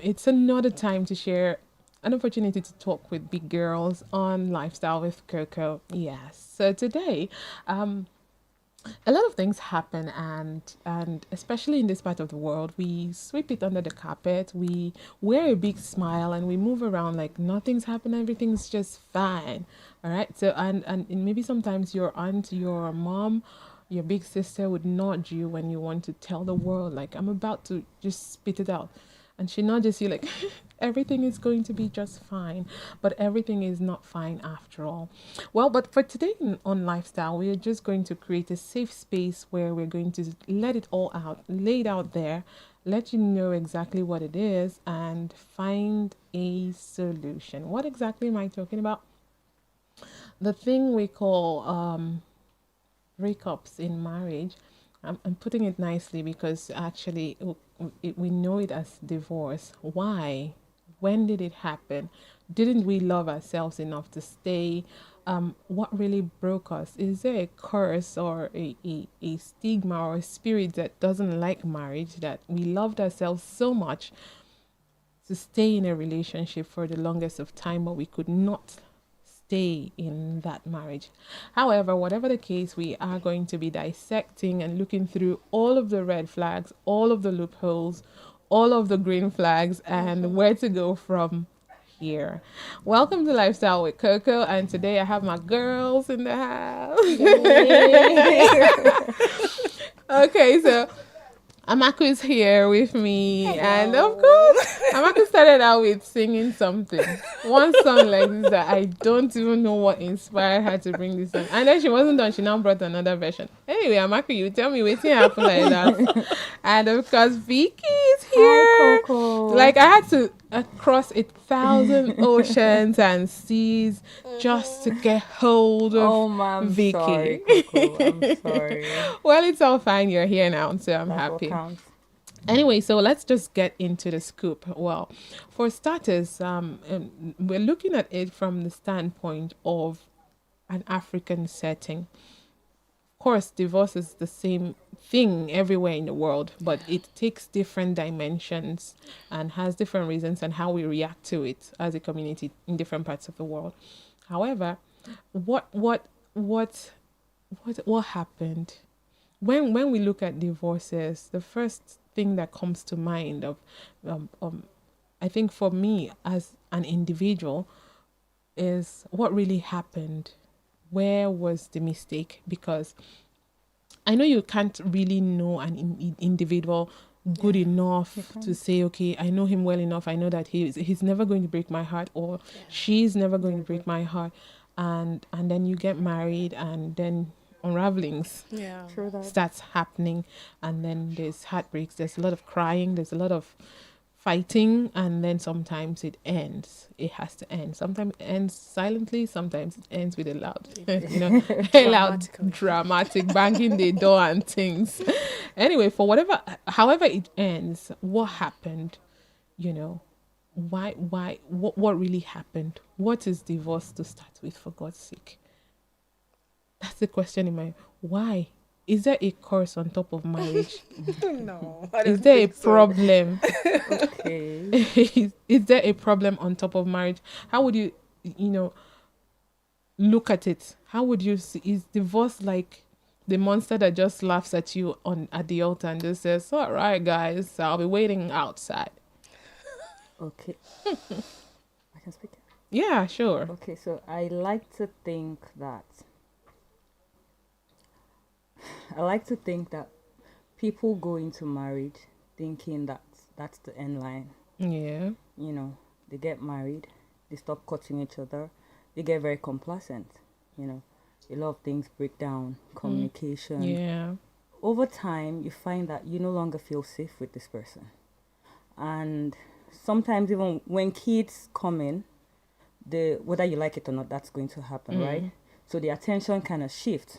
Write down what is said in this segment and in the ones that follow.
it's another time to share an opportunity to talk with big girls on Lifestyle with Coco. Yes. So today, um, a lot of things happen, and especially in this part of the world, we sweep it under the carpet. We wear a big smile and we move around like nothing's happened. Everything's just fine. All right. So and maybe sometimes your aunt, your mom, your big sister would nudge you when you want to tell the world like I'm about to just spit it out, and she nudges you like everything is going to be just fine, but everything is not fine after all. Well, but for today on Lifestyle, we're just going to create a safe space where we're going to let it all out, lay it out there, let you know exactly what it is, and find a solution. What exactly am I talking about? The thing we call breakups in marriage. I'm putting it nicely because actually we know it as divorce. Why? When did it happen? Didn't we love ourselves enough to stay? What really broke us? Is there a curse or a stigma or a spirit that doesn't like marriage, that we loved ourselves so much to stay in a relationship for the longest of time, but we could not stay in that marriage? However, whatever the case, we are going to be dissecting and looking through all of the red flags, all of the loopholes, all of the green flags, and where to go from here. Welcome to Lifestyle with Coco, and today I have my girls in the house. Okay, so Amaku is here with me, and of course, Amaku started out with singing something, one song like this that I don't even know what inspired her to bring this song. And then she wasn't done; she now brought another version. Anyway, Amaku, you tell me what's happened like that. And of course, Vicky is here. Hi, Coco. Like I had to cross 1,000 oceans and seas just to get hold of Oh, ma, I'm Vicky. sorry, Coco. I'm sorry. Well, it's all fine. You're here now, so I'm That's happy. what counts. Anyway, so let's just get into the scoop. Well, for starters, we're looking at it from the standpoint of an African setting. Of course, divorce is the same thing everywhere in the world, but it takes different dimensions and has different reasons and how we react to it as a community in different parts of the world. However, what what happened when we look at divorces? The first thing that comes to mind of um, um I think for me as an individual is what really happened. Where was the mistake? Because I know you can't really know an individual good enough to say, okay, I know him well enough. I know that he's never going to break my heart, or she's never going to break my heart. And then you get married, and then unravelings Yeah. True that. starts happening, and then there's heartbreaks. There's a lot of crying. There's a lot of fighting, and then sometimes it ends. It has to end. Sometimes it ends silently. Sometimes it ends with a loud, a loud Dramatically. dramatic banging the door and things. Anyway, for however it ends, what happened? You know, why, what really happened? What is divorce to start with? For God's sake, that's the question in my. Why? Is there a curse on top of marriage? No, I Is don't there a think so. problem? Okay. Is there a problem on top of marriage? How would you, you know, look at it? How would you see? Is divorce like the monster that just laughs at you on at the altar and just says, "All right, guys, I'll be waiting outside." Okay. I can speak. Yeah, sure. Okay, so I like to think that people go into marriage thinking that that's the end line. Yeah. You know, they get married, they stop cutting each other, they get very complacent. You know, a lot of things break down, communication. Yeah. Over time, you find that you no longer feel safe with this person. And sometimes even when kids come in, whether you like it or not, that's going to happen, right? So the attention kind of shifts.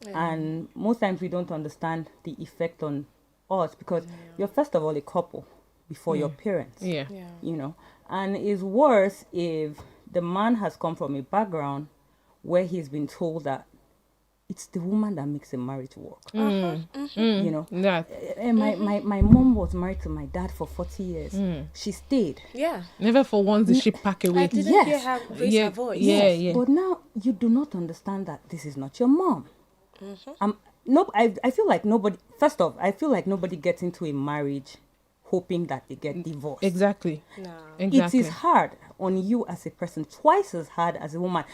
Yeah. And most times we don't understand the effect on us because you're first of all a couple before your parents, Yeah. Yeah. you know. And it's worse if the man has come from a background where he's been told that it's the woman that makes a marriage work. Mm. You know, Yeah. and my mom was married to my dad for 40 years. She stayed. Yeah. Never for once did she pack away. I didn't Yes. hear her raise Yeah, her voice. yeah, yeah. But now you do not understand that this is not your mom. I feel like nobody. First off, I feel like nobody gets into a marriage hoping that they get divorced. Exactly. No. Exactly. It is hard on you as a person, twice as hard as a woman.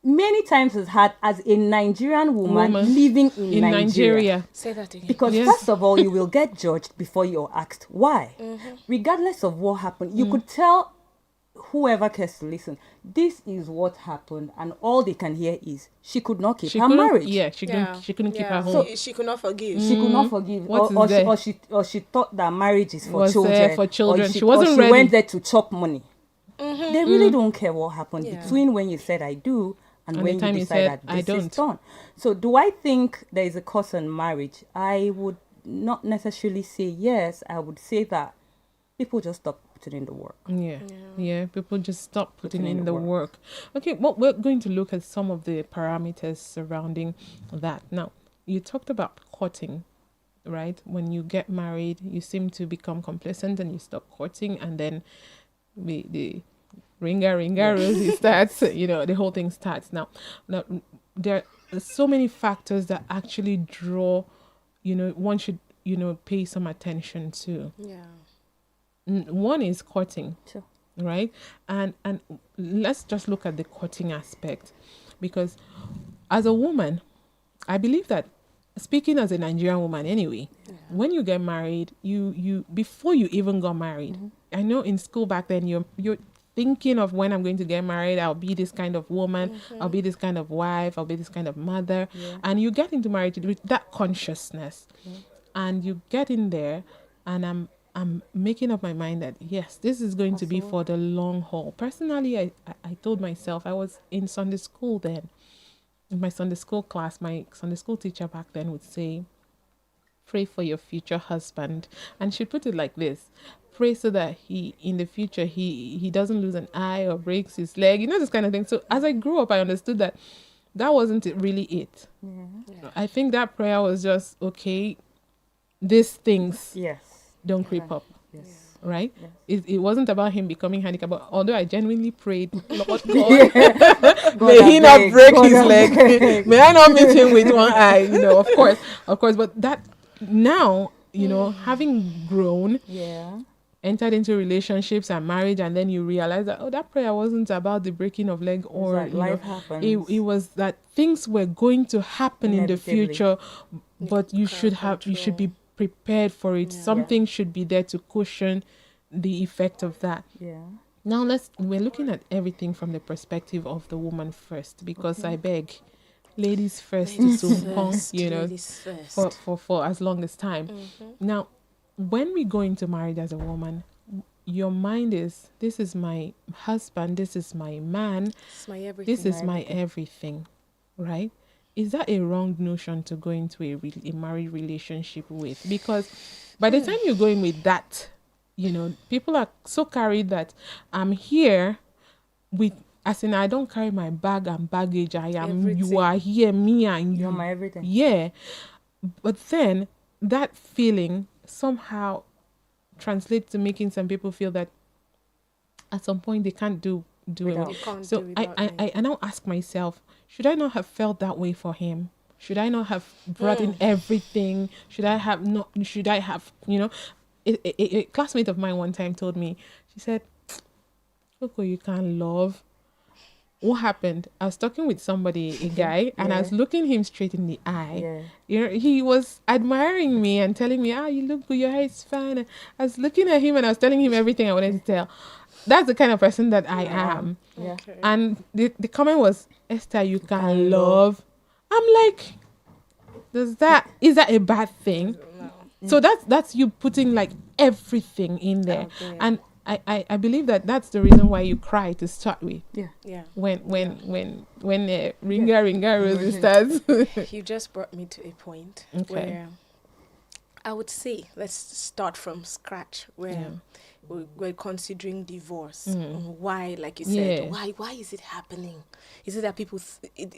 Many times as hard as a Nigerian woman living in Nigeria. Say that again. Because Yes. first of all, you will get judged before you're asked why. Regardless of what happened, you could tell whoever cares to listen, this is what happened, and all they can hear is she could not keep her couldn't- marriage. Yeah, she couldn't keep her home. She could not forgive. She could not forgive, What is or there? she thought that marriage is for Was children. there for children. Or She wasn't or she ready. went there to chop money. They really don't care what happened between when you said I do and And when the time you you decide said, that "I this is don't." done. So do I think there is a curse on marriage? I would not necessarily say yes. I would say that people just stop putting in the work. Yeah. People just stop putting in the work. Okay, well, we're going to look at some of the parameters surrounding that. Now, you talked about courting, right? When you get married, you seem to become complacent and you stop courting, and then the ringa rosy starts. The whole thing starts. Now there are so many factors that actually draw. One should pay some attention to. Yeah. One is courting. Sure. Right? And let's just look at the courting aspect, because as a woman, I believe that, speaking as a Nigerian woman anyway, when you get married, you before you even got married, I know in school back then you're thinking of, when I'm going to get married, I'll be this kind of woman, I'll be this kind of wife, I'll be this kind of mother, and you get into marriage with that consciousness, and you get in there, and I'm making up my mind that yes, this is going to be for the long haul. Personally, I told myself, I was in Sunday school then. In my Sunday school class, my Sunday school teacher back then would say, pray for your future husband. And she put it like this: pray so that in the future, he doesn't lose an eye or breaks his leg, this kind of thing. So as I grew up, I understood that wasn't really it. I think that prayer was just, okay, these things don't creep up. Right? It wasn't about him becoming handicapped, although I genuinely prayed, Lord God, may he not break his leg. May I not meet him with one eye. Of course. But that now, having grown, entered into relationships and marriage, and then you realize that, that prayer wasn't about the breaking of leg, or life happens. It was that things were going to happen in the Inevitably. future, but you should be prepared for it. Something should be there to cushion the effect of that. Now we're looking at everything from the perspective of the woman first, because I beg, ladies first to for as long as time. Now, when we go into marriage as a woman, your mind is, this is my husband, this is my man, this is my everything, right? Is that a wrong notion to go into a married relationship with? Because by the time you're going with that, people are so carried that I'm here with, as in, I don't carry my bag and baggage. I am, everything. You are here, me and you. You're my everything. Yeah. But then that feeling somehow translates to making some people feel that at some point they can't do it. So I now ask myself, should I not have felt that way for him? Should I not have brought in everything? Should I have, a classmate of mine one time told me, she said, Coco, you can't love. What happened? I was talking with somebody, a guy, and I was looking him straight in the eye. He was admiring me and telling me, you look good, your hair is fine. And I was looking at him and I was telling him everything I wanted to tell. That's the kind of person that I am. Okay. And the comment was, Esther, you can love. I'm like, is that a bad thing? No. So that's you putting like everything in there. Okay. And I believe that's the reason why you cry to start with. Yeah. When ringa rosy starts. You just brought me to a point Okay. where I would say let's start from scratch where we're considering divorce. Why, like you said, why is it happening? Is it that people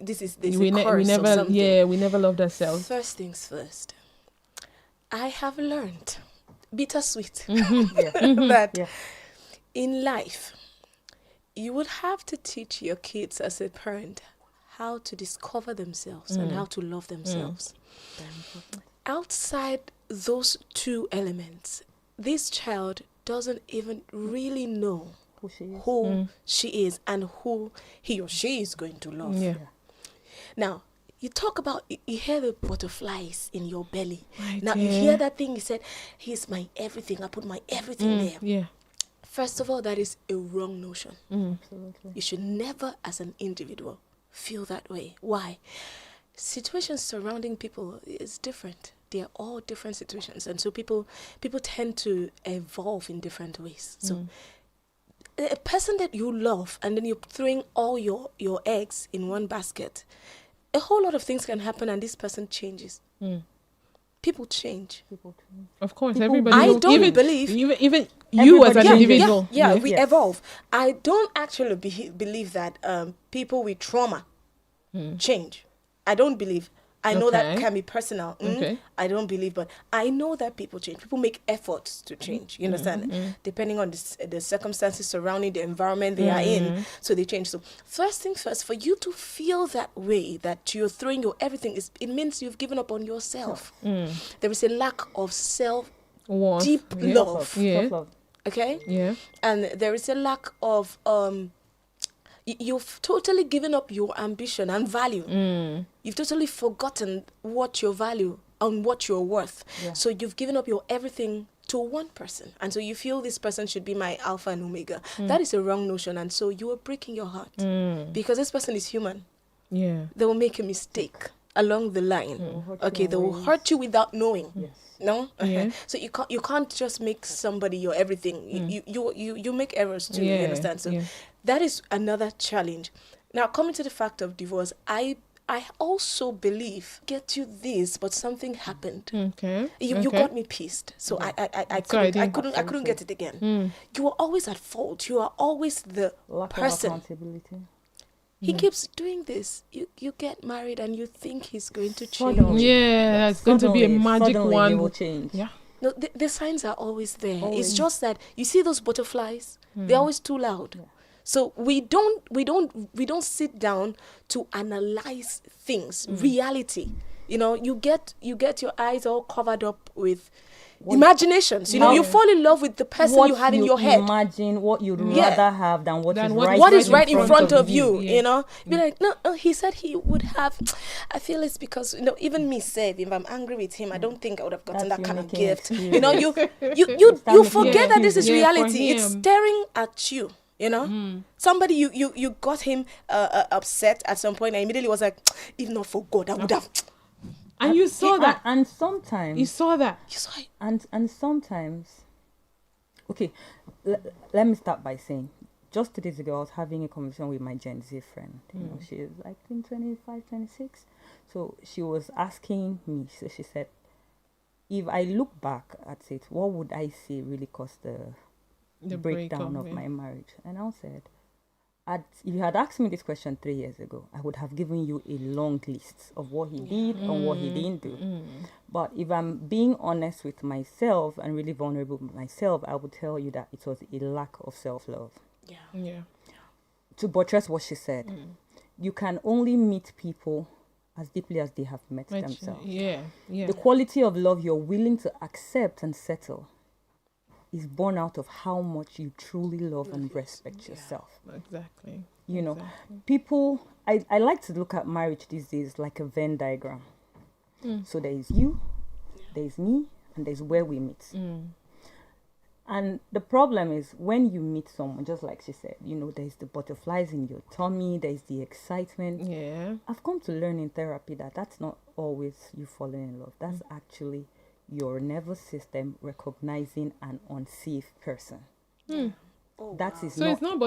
this is a curse or something? we never loved ourselves. First things first, I have learned, bittersweet, that in life you would have to teach your kids as a parent how to discover themselves and how to love themselves. Outside those two elements, this child doesn't even really know who she is and who he or she is going to love. Now, you talk about, you hear the butterflies in your belly. Right, now, you hear that thing, you said, he's my everything, I put my everything there. Yeah. First of all, that is a wrong notion. Absolutely. You should never, as an individual, feel that way. Why? Situations surrounding people is different. They are all different situations, and so people tend to evolve in different ways. So a person that you love, and then you're throwing all your eggs in one basket, a whole lot of things can happen, and this person changes. People change. Of course, People everybody. I don't believe even you as an Everybody individual. we evolve. I don't actually believe that people with trauma change. I don't believe. I know that can be personal. I don't believe, but I know that people change. People make efforts to change. You understand? Depending on the circumstances surrounding the environment they are in, so they change. So first things first, for you to feel that way, that you're throwing your everything, it means you've given up on yourself. There is a lack of deep love. Yeah. Okay? Yeah. And there is a lack of you've totally given up your ambition and value. You've totally forgotten what your value and what you're worth. So you've given up your everything to one person, and so you feel this person should be my alpha and omega. That is a wrong notion, and so you are breaking your heart because this person is human. They will make a mistake along the line. Okay, they will hurt you without knowing. No, so you can't just make somebody your everything. You make errors too. You understand? So that is another challenge. Now, coming to the fact of divorce, I also believe get you this, but something happened. Okay. You got me pissed, so I couldn't get it again. You are always at fault. You are always the person. Lack of accountability. He keeps doing this. You get married and you think he's going to change. Yeah, it's going to be a magic one. He will change. Yeah. No, the signs are always there. It's just that you see those butterflies. They're always too loud. So we don't sit down to analyze things, reality. You get your eyes all covered up with imaginations. You fall in love with the person you had in your head. Imagine what you'd rather have than what is right in front of you. Be like, no, he said he would have. I feel it's because even me said, if I'm angry with him, I don't think I would have gotten that kind of gift. You forget that this is reality. It's staring at you. Somebody you got him upset at some point, and immediately was like, if not for God, I would have. And you saw that. And sometimes you saw that. You saw it. And sometimes, okay, let me start by saying, just 2 days ago, I was having a conversation with my Gen Z friend. She is like 25, 26. So she was asking me. So she said, if I look back at it, what would I say really caused the breakdown of my marriage? And I said, if you had asked me this question 3 years ago, I would have given you a long list of what he did and what he didn't do. But if I'm being honest with myself and really vulnerable with myself, I would tell you that it was a lack of self-love. Yeah. To buttress what she said, you can only meet people as deeply as they have met themselves. The quality of love you're willing to accept and settle is born out of how much you truly love and respect yourself. Exactly. People, I like to look at marriage these days like a Venn diagram. So there is you, there is me, and there's where we meet. And the problem is when you meet someone, just like she said, there's the butterflies in your tummy, there's the excitement. Yeah. I've come to learn in therapy that that's not always you falling in love. That's actually your nervous system recognizing an unsafe person. That is so not. It's not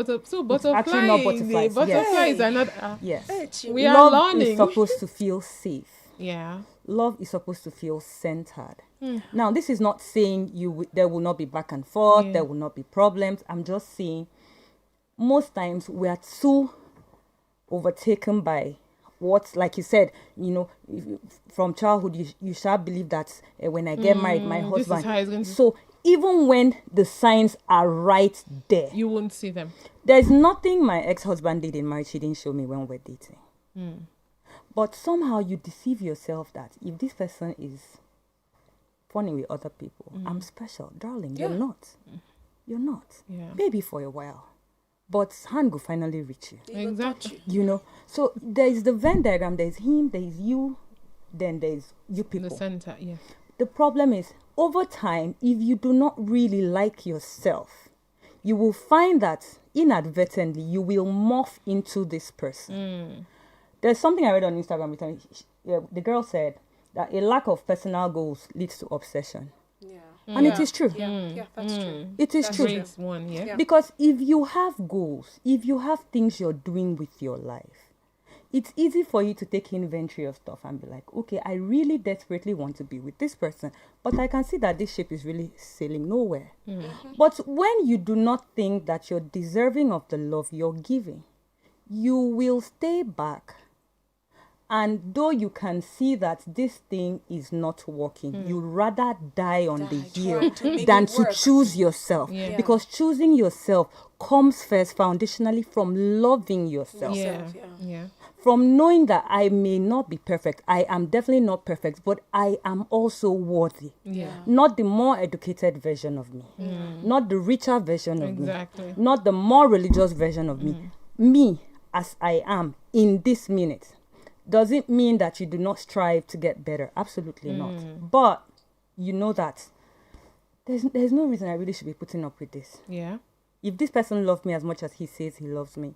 butterflies. Actually not butterflies. Butterflies are not. Yes. We are Love learning. is supposed to feel safe. Yeah. Love is supposed to feel centered. Now, this is not saying there will not be back and forth, Yeah. there will not be problems. I'm just saying most times we are too overtaken by what, like you said, from childhood, you shall believe that when I get married, my This is husband. how it's going to So even when the signs are right there, you won't see them. there's nothing my ex-husband did in marriage he didn't show me when we're dating. But somehow you deceive yourself that if this person is funny with other people, I'm special. Darling, Yeah. you're not. You're not. Yeah. Maybe for a while. But hand will finally reach you. They will touch Exactly. you. So there is the Venn diagram. There's him, there's you, then there's you people. The center, yeah. The problem is, over time, if you do not really like yourself, you will find that inadvertently you will morph into this person. There's something I read on Instagram recently. The girl said that a lack of personal goals leads to obsession. Yeah. And it is true. Yeah, that's true. It is That's true. true. Great one, yeah. Yeah. Because if you have goals, if you have things you're doing with your life, it's easy for you to take inventory of stuff and be like, okay, I really desperately want to be with this person, but I can see that this ship is really sailing nowhere. But when you do not think that you're deserving of the love you're giving, you will stay back. And though you can see that this thing is not working, you'd rather die on the hill trying to make than it to work. choose yourself. Yeah. Because choosing yourself comes first foundationally from loving yourself. Yeah. Yourself, yeah. Yeah. From knowing that I may not be perfect. I am definitely not perfect, but I am also worthy. Yeah. Not the more educated version of me. Not the richer version of Exactly. me. Not the more religious version of me. Me as I am in this minute. Does it mean that you do not strive to get better? Absolutely not. But you know that there's no reason I really should be putting up with this. Yeah. If this person loved me as much as he says he loves me,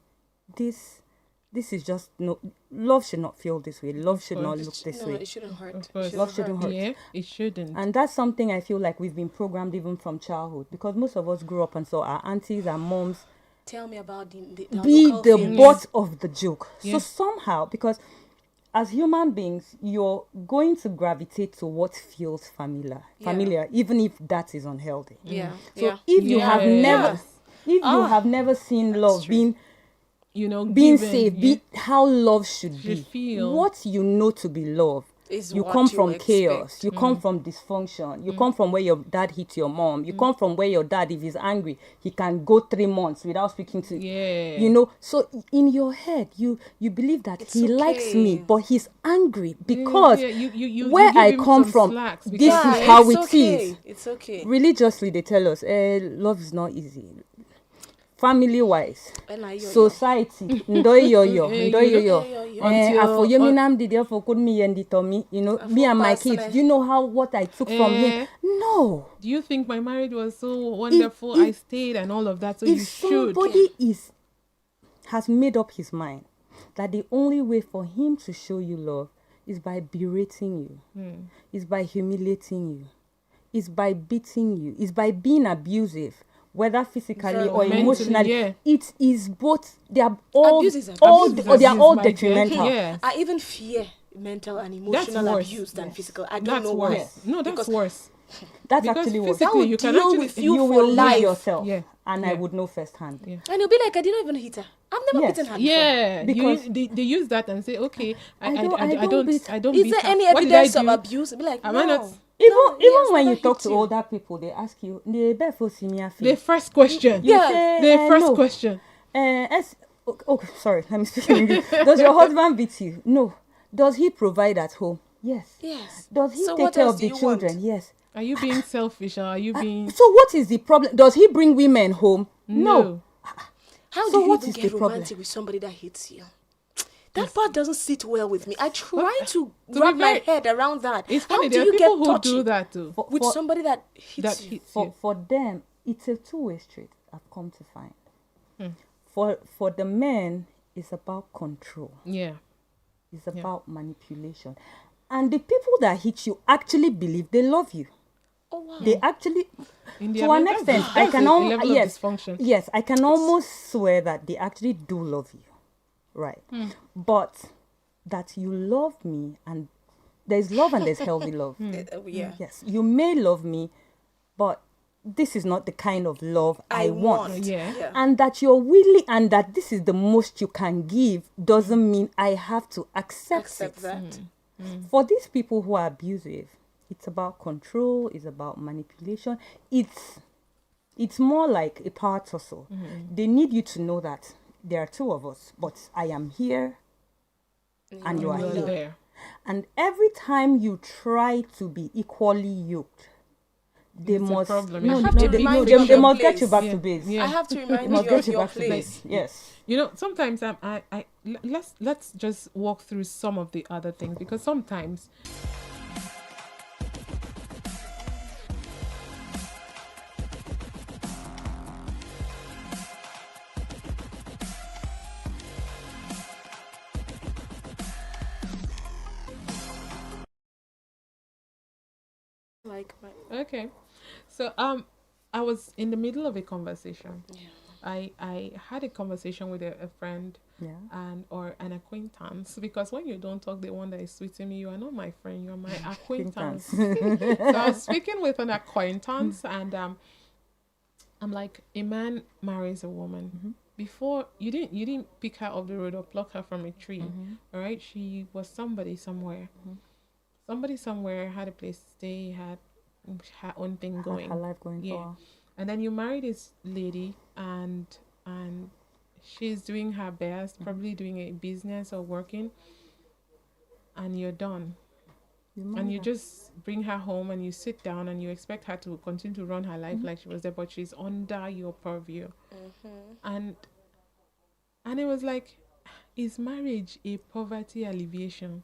this is just no. Love should not feel this way. Love should not look this No, way. it shouldn't hurt. Of course. Love shouldn't hurt. Yeah, it shouldn't. And that's something I feel like we've been programmed even from childhood, because most of us grew up and saw our aunties and moms Tell me about the be local the films. butt of the joke. Yeah. So somehow, because as human beings, you're going to gravitate to what feels familiar, even if that is unhealthy. Yeah. So Yeah. if you have never, if you Ah, have never seen love true. being Given, safe, yeah. how love should Should be, feel. what you know to be love. Is You what come you from expect. chaos. You come from dysfunction. You come from where your dad hit your mom. You come from where your dad, if he's angry, he can go 3 months without speaking to Yeah. you know. So in your head, you believe that It's he likes me, okay. but he's angry because Yeah, you where give I him come some from, slacks this because- is how it's it okay. is. It's okay. Religiously, they tell us, love is not easy. Family-wise, society, ndoyoyo, ndoyoyo. Until- Afoyominam did for could me and me, me and my kids. Do you know what I took from him? No. Do you think my marriage was so wonderful? if- I stayed and all of that. So you If should. somebody has made up his mind that the only way for him to show you love is by berating you, is by humiliating you, is by beating you, is by being abusive, whether physically or Mentally, emotionally. yeah. It is both. They are all, Abuse is all abuse. they are all Abuse, my dear. detrimental. Yes. I even fear mental and emotional worse. abuse than Yes. physical. I don't That's know worse. why. No, that's Because worse. That's Because actually what physically That you would can deal actually with you you for will lose life. yourself. Yeah. And I Yeah. would know firsthand. Yeah. And you'll be like, I didn't even hit her. I've never Yes. beaten her before. Yeah, Because- they use that and say, okay, I I don't don't beat- I don't Is beat there her. any What did I evidence of do? abuse? Be like, Am no. I not- Even No, he has when never you talk hit to you. older people, they ask you, "They bet for senior fee." The first question. You Yeah. say, The first no. question. Sorry, let me speak in English. Does your husband beat you? No. Does he provide at home? Yes. Yes. Does he So take what care else of do the you children? want? Yes. Are you being selfish or are you being So what is the problem? Does he bring women home? No. How So do you what even is get the problem? romantic with somebody that hates you? That part doesn't sit well with me. I try to be wrap my very- head around that. It's How funny, do there are you people get who touchy do that too. with somebody that hits That you? hits you. For them, it's a two-way street. I've come to find. For the men, it's about control. Yeah. It's about manipulation. And the people that hit you actually believe they love you. Oh wow. They actually, In the to an that's- extent, I that's can a almost, level of yes, dysfunction. yes, I can almost swear that they actually do love you, right? But that you love me and there's love and there's healthy love. Yeah. Yes, you may love me, but this is not the kind of love I want. Yeah. And that you're willing, and that this is the most you can give doesn't mean I have to accept it. That. For these people who are abusive, it's about control, it's about manipulation. It's more like a power tussle. They need you to know that there are two of us, but I am here and you are here. There. And every time you try to be equally yoked, they It's a must problem. no, You no, have to they, remind no, you they, of they your must get you place. back Yeah. to base. Yeah. I have to They remind must you get of you your back to place. base. Yes. You know, sometimes let's just walk through some of the other things, because sometimes Like, okay. So I was in the middle of a conversation. yeah. I had a conversation with a friend Yeah. and or an acquaintance, because when you don't talk the one that is sweet to me, you are not my friend, you're my acquaintance. So I was speaking with an acquaintance, and I'm like, a man marries a woman. Before you didn't pick her off the road or pluck her from a tree. All right, she was somebody somewhere. Somebody somewhere had a place to stay, had her own thing going. Her life going Yeah. for. And then you marry this lady, and she's doing her best, probably doing a business or working, and you're done. And you just bring her home and you sit down and you expect her to continue to run her life like she was there, but she's under your purview. And it was like, is marriage a poverty alleviation?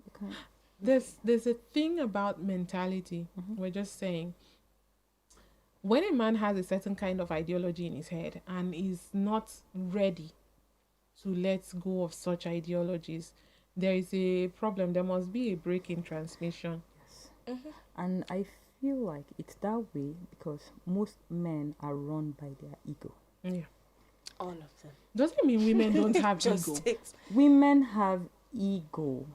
Okay. There's a thing about mentality. We're just saying, when a man has a certain kind of ideology in his head and is not ready to let go of such ideologies, there is a problem. There must be a break in transmission. And I feel like it's that way because most men are run by their ego. Yeah. All of them. Doesn't mean women don't have Just ego. takes. Women have ego,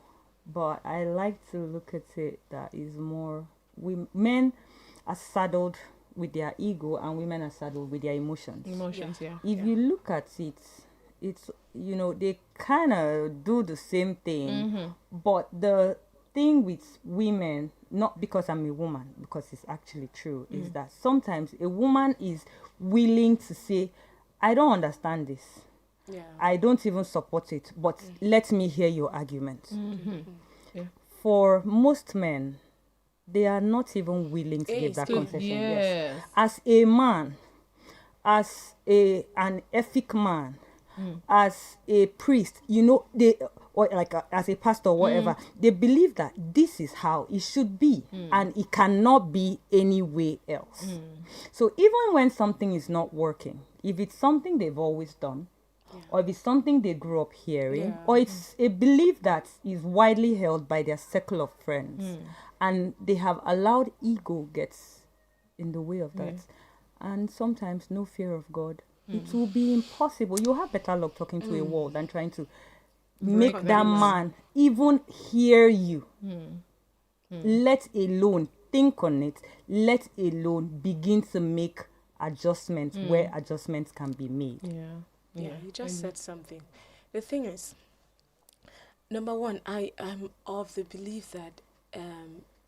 but I like to look at it that is more men are saddled with their ego and women are saddled with their emotions. Emotions, yeah. If you look at it, it's they kind of do the same thing, but the thing with women, not because I'm a woman, because it's actually true, is that sometimes a woman is willing to say, I don't understand this. Yeah. I don't even support it, but let me hear your argument. Yeah. For most men, they are not even willing to give that concession. Yes. As a man, as an ethic man, as a priest, they or like as a pastor or whatever, they believe that this is how it should be and it cannot be any way else. So even when something is not working, if it's something they've always done, or if it's something they grew up hearing, or it's a belief that is widely held by their circle of friends, and they have allowed ego gets in the way of that, and sometimes no fear of God, it will be impossible. You'll have better luck talking to a wall than trying to make that man even hear you, let alone think on it, let alone begin to make adjustments where adjustments can be made. Yeah, you just said something. The thing is, number one, I am of the belief that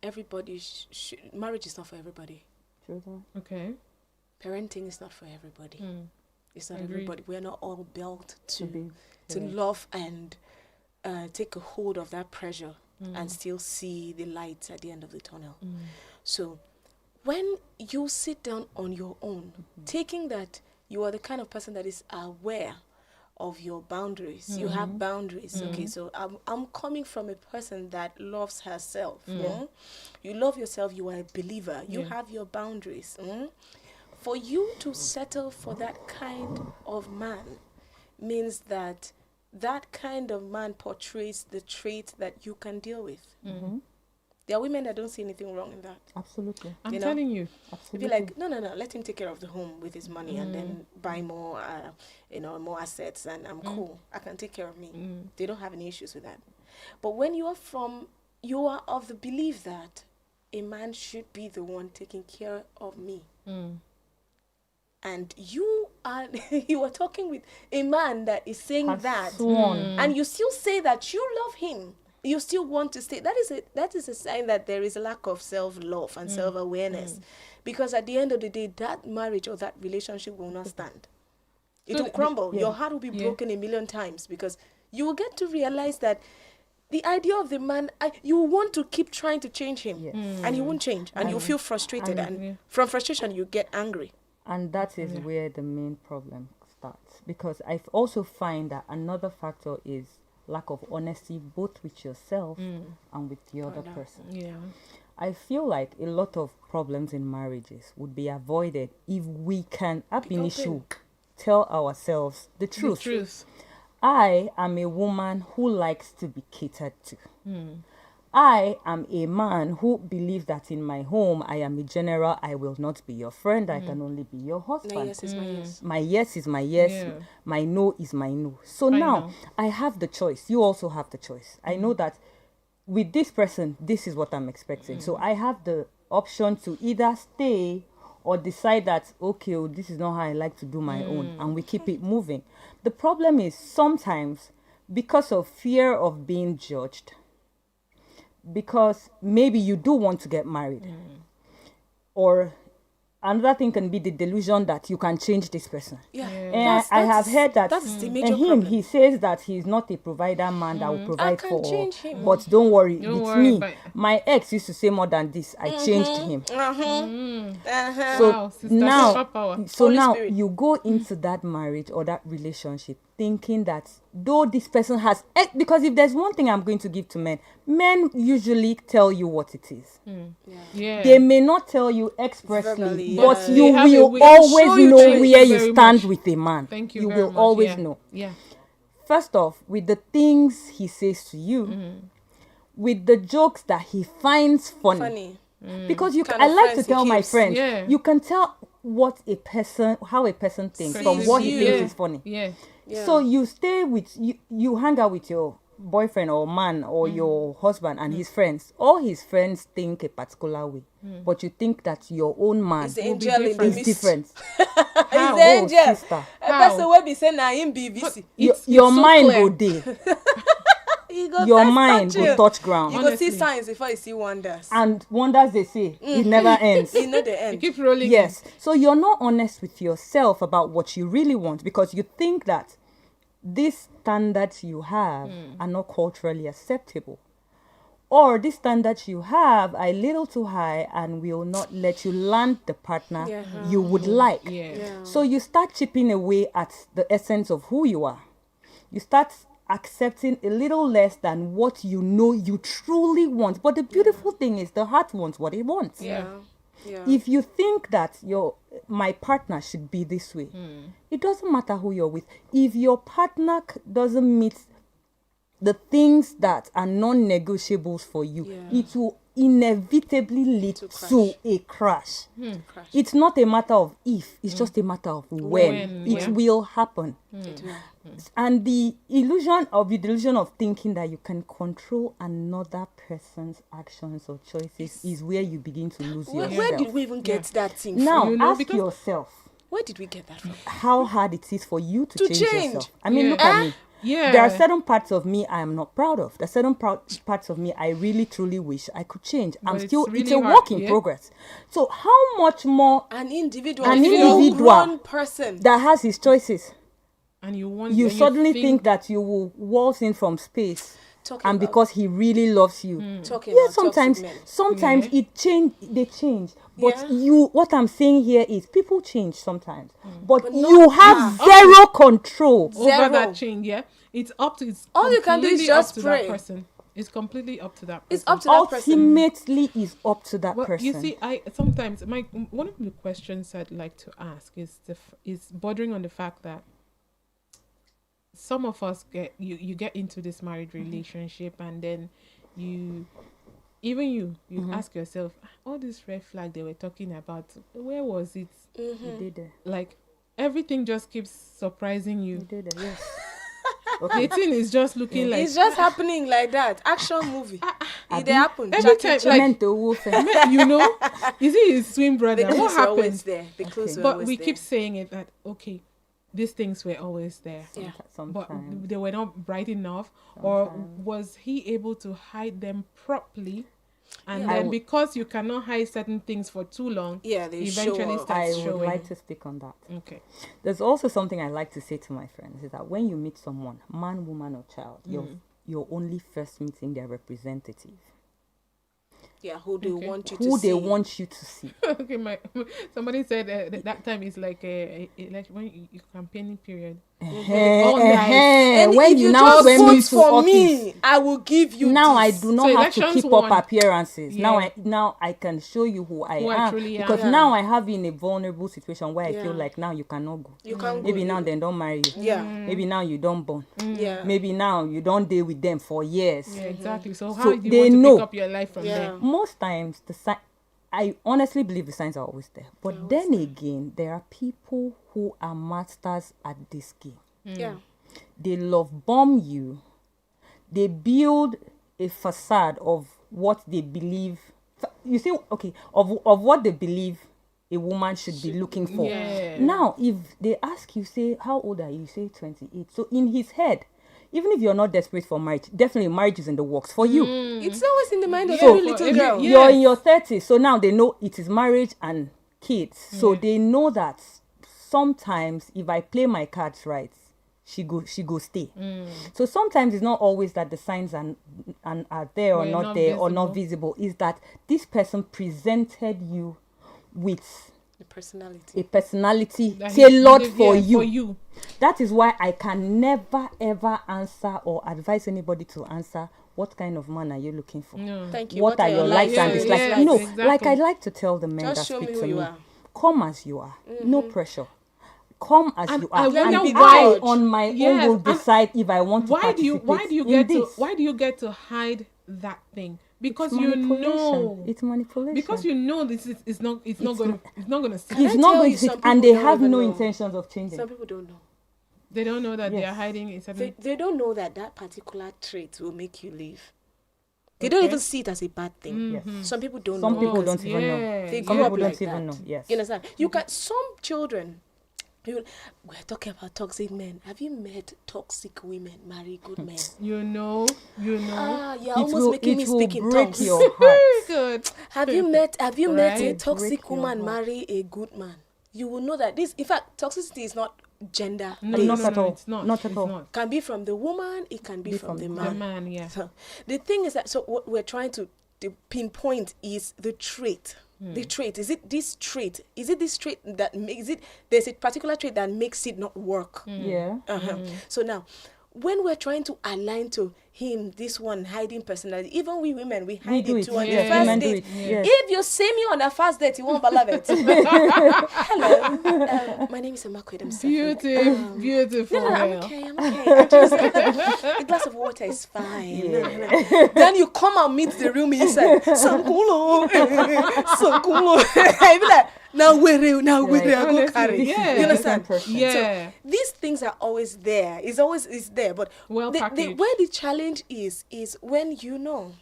everybody marriage is not for everybody. Okay. Parenting is not for everybody. It's not Agreed. everybody. We are not all built to love and take a hold of that pressure and still see the light at the end of the tunnel. So when you sit down on your own, taking that you are the kind of person that is aware of your boundaries. You have boundaries. Okay, so I'm coming from a person that loves herself. You love yourself. You are a believer. You have your boundaries. For you to settle for that kind of man means that that kind of man portrays the trait that you can deal with. There are women that don't see anything wrong in that. Absolutely. I'm telling you. If you're like, no, let him take care of the home with his money and then buy more, more assets, and I'm cool. I can take care of me. They don't have any issues with that. But when you are from you are of the belief that a man should be the one taking care of me. And you are talking with a man that is saying that, and you still say that you love him. You still want to stay. That is a sign that there is a lack of self-love and self-awareness. Because at the end of the day, that marriage or that relationship will not stand. It will crumble. Your heart will be broken a million times, because you will get to realize that the idea of the man, you want to keep trying to change him, and he won't change, and you feel frustrated, and from frustration you get angry. And that is where the main problem starts. Because I also find that another factor is lack of honesty, both with yourself and with the other person. Yeah. I feel like a lot of problems in marriages would be avoided if we can, ab initio, tell ourselves the truth. The truth. I am a woman who likes to be catered to. I am a man who believes that in my home, I am a general. I will not be your friend. I can only be your husband. My yes is my yes. My yes is my yes. Yeah. My no is my no. So now I have the choice. You also have the choice. I know that with this person, this is what I'm expecting. So I have the option to either stay or decide that, okay, well, this is not how I like to do my own. And we keep it moving. The problem is sometimes because of fear of being judged, because maybe you do want to get married, or another thing can be the delusion that you can change this person. And I have heard that that's the major problem. he says that he's not a provider man that will provide I can for change him. but don't worry, Don't it's worry, me. My ex used to say more than this. I changed him. So Wow, sister, now, superpower. so Holy now Spirit. you go into that marriage or that relationship thinking that though this person has, because if there's one thing I'm going to give to men usually tell you what it is. Yeah. They may not tell you expressly, Verbally, but yeah. you They have a will way to always show you know things. where you Very stand much. with a man. Thank you. You very will much. always Yeah. know. Yeah. First off, with the things he says to you, with the jokes that he finds funny. Because Kind I of like to friends he tell my keeps. friends, Yeah. you can tell how a person thinks from Sees what he you. thinks Yeah. is funny. Yeah. Yeah. So you stay with you hang out with your boyfriend or man or your husband and his friends. All his friends think a particular way, but you think that your own man It's the Will be angel in the different. is mist. different. It's How? the Oh, angel. sister. A How? person will be saying na him be VC. Your so mind clear. go there. You go Your touch mind you. will touch ground. You go see Honestly. signs before you see wonders. And wonders they say it never ends. You know the You end. keep rolling. Yes. So you're not honest with yourself about what you really want because you think that these standards you have are not culturally acceptable. Or these standards you have are a little too high and will not let you land the partner you would like. Yeah. So you start chipping away at the essence of who you are. You start accepting a little less than what you know you truly want. But the beautiful thing is the heart wants what it wants. Yeah. Yeah. If you think that my partner should be this way, it doesn't matter who you're with. If your partner doesn't meet the things that are non-negotiables for you, it will inevitably lead to a crash. It's not a matter of if, it's just a matter of when. It will happen. And the illusion of thinking that you can control another person's actions or choices is where you begin to lose yourself. Where did we even get that thing Now, from? ask because- yourself Where did we get that from? how hard it is for you to change change. yourself. I mean, Yeah. look at me. Yeah. There are certain parts of me I am not proud of. There are certain parts of me I really, truly wish I could change. But it's really a hard, work in yeah. progress. So how much more An individual, An full individual. grown person. that has his choices, And you want you and suddenly think that you will waltz in from space Talking and about- because he really loves you. Talking Yeah, about sometimes toxic men. they change. But Yeah. what I'm saying here is people change sometimes. But But you not have now. zero control. over Zero. that change, yeah. It's up to All you can do is completely just up to pray. that person. It's completely up to that person. It's up to that person. Ultimately is up to that Well, person. you see, I sometimes one of the questions I'd like to ask is bordering on the fact that some of us you get into this married relationship and then you ask yourself, all this red flag they were talking about, where was it? You did it. Like everything just keeps surprising You you. did it, yes. The thing is just looking like It's just happening like that. Action movie. They happen. Every time, like, Mental warfare. you know, you see his twin brother. The clues What were always happened? there. The clues were But always we there. keep saying it that okay, these things were always there. Yeah. But Sometimes. they were not bright enough, or was he able to hide them properly? And Yeah. then because you cannot hide certain things for too long, Yeah, they eventually show up. starts I showing. would like to speak on that. Okay. There's also something I like to say to my friends is that when you meet someone, man, woman, or child, you're only first meeting their representative. Yeah, who they Okay. want you to Who see. they want you to see. Okay, somebody said that time is like like when you campaigning period. All night. And When if you you now just send me vote to for office, me, I will give you now I this. do not So have to elections keep won. up appearances. Yeah. Now I can show you who I Who I am, truly am. because Yeah. now I have you in a vulnerable situation where I Yeah. feel like now you cannot go. You can't Maybe go. now they don't marry you. Yeah. Maybe now you don't born. Yeah. Maybe now you don't deal with them for years. Yeah, exactly. So how So do you they want to know. pick up your life from Yeah. there? Most times I honestly believe the signs are always there. But then again, there are people who are masters at this game. Yeah. They love bomb you. They build a facade of what they believe. You see, okay, of what they believe a woman should be looking for. Yeah. Now, if they ask you, say, how old are you? You say 28. So in his head, even if you're not desperate for marriage, definitely marriage is in the works for you. It's always in the mind of Yeah, every for little every- girl. yeah. You're in your 30s, so now they know it is marriage and kids. So Yeah. they know that sometimes if I play my cards right, she go stay. So sometimes it's not always that the signs are there or Were not not there or not visible. visible. Is that this person presented you with The personality. a personality That he tailored did- for yeah, you. For you. That is why I can never ever answer or advise anybody to answer what kind of man are you looking for. No. Thank you. What are your likes and Yeah, dislikes? yes, No, exactly. like I like to tell the men Just that show speak me who to you me, are. come as you are, no pressure. Come as And you I are. wonder And why- I on my Yes, own will and decide if I want to Why do you participate in this. why do you get to hide that thing? Because It's you manipulation. know It's manipulation. because you know this is it's not gonna sit. it's I not tell going you, to sit, some and people they don't have even no know. intentions of changing. Some people don't know. They don't know that they Yes. are hiding a certain They don't know that particular trait will make you leave. They don't Okay. even see it as a bad thing. Yes. Some people don't Some know. people because don't even know. They Some grew up people like don't even that. know. Yes. You understand? You can some children. We're talking about toxic men. Have you met toxic women marry good men? you know. Ah, you're It almost will, making me it will speak in break tongues. your heart. Good. Have you met a Right. toxic Break your woman heart. marry a good man? You will know that this. In fact, toxicity is not gender. No, based. Not at all. It's not. Not at It's all. not. Can be from the woman. It can be from the The man. man, yeah. So, the thing is that what we're trying to pinpoint is the trait. The trait, is it this trait? Is it this trait that makes it? There's a particular trait that makes it not work. Yeah. So now, when we're trying to align to him, this one hiding personality, even we women, we hide do it it. too on Yes, the first women do date. it. Yes. If you see me on a first date, you won't believe it. Hello, my name is Amakwe. Beautiful. No, I'm girl. okay. I'm okay. I just, a glass of water is fine. Then you come and meet the real me inside. Sankulo, Sankulo. I be like, now where I go Honestly, carry. yeah. You understand? Yeah. These things are always there. It's always there. But Well packaged. where the challenge is when you know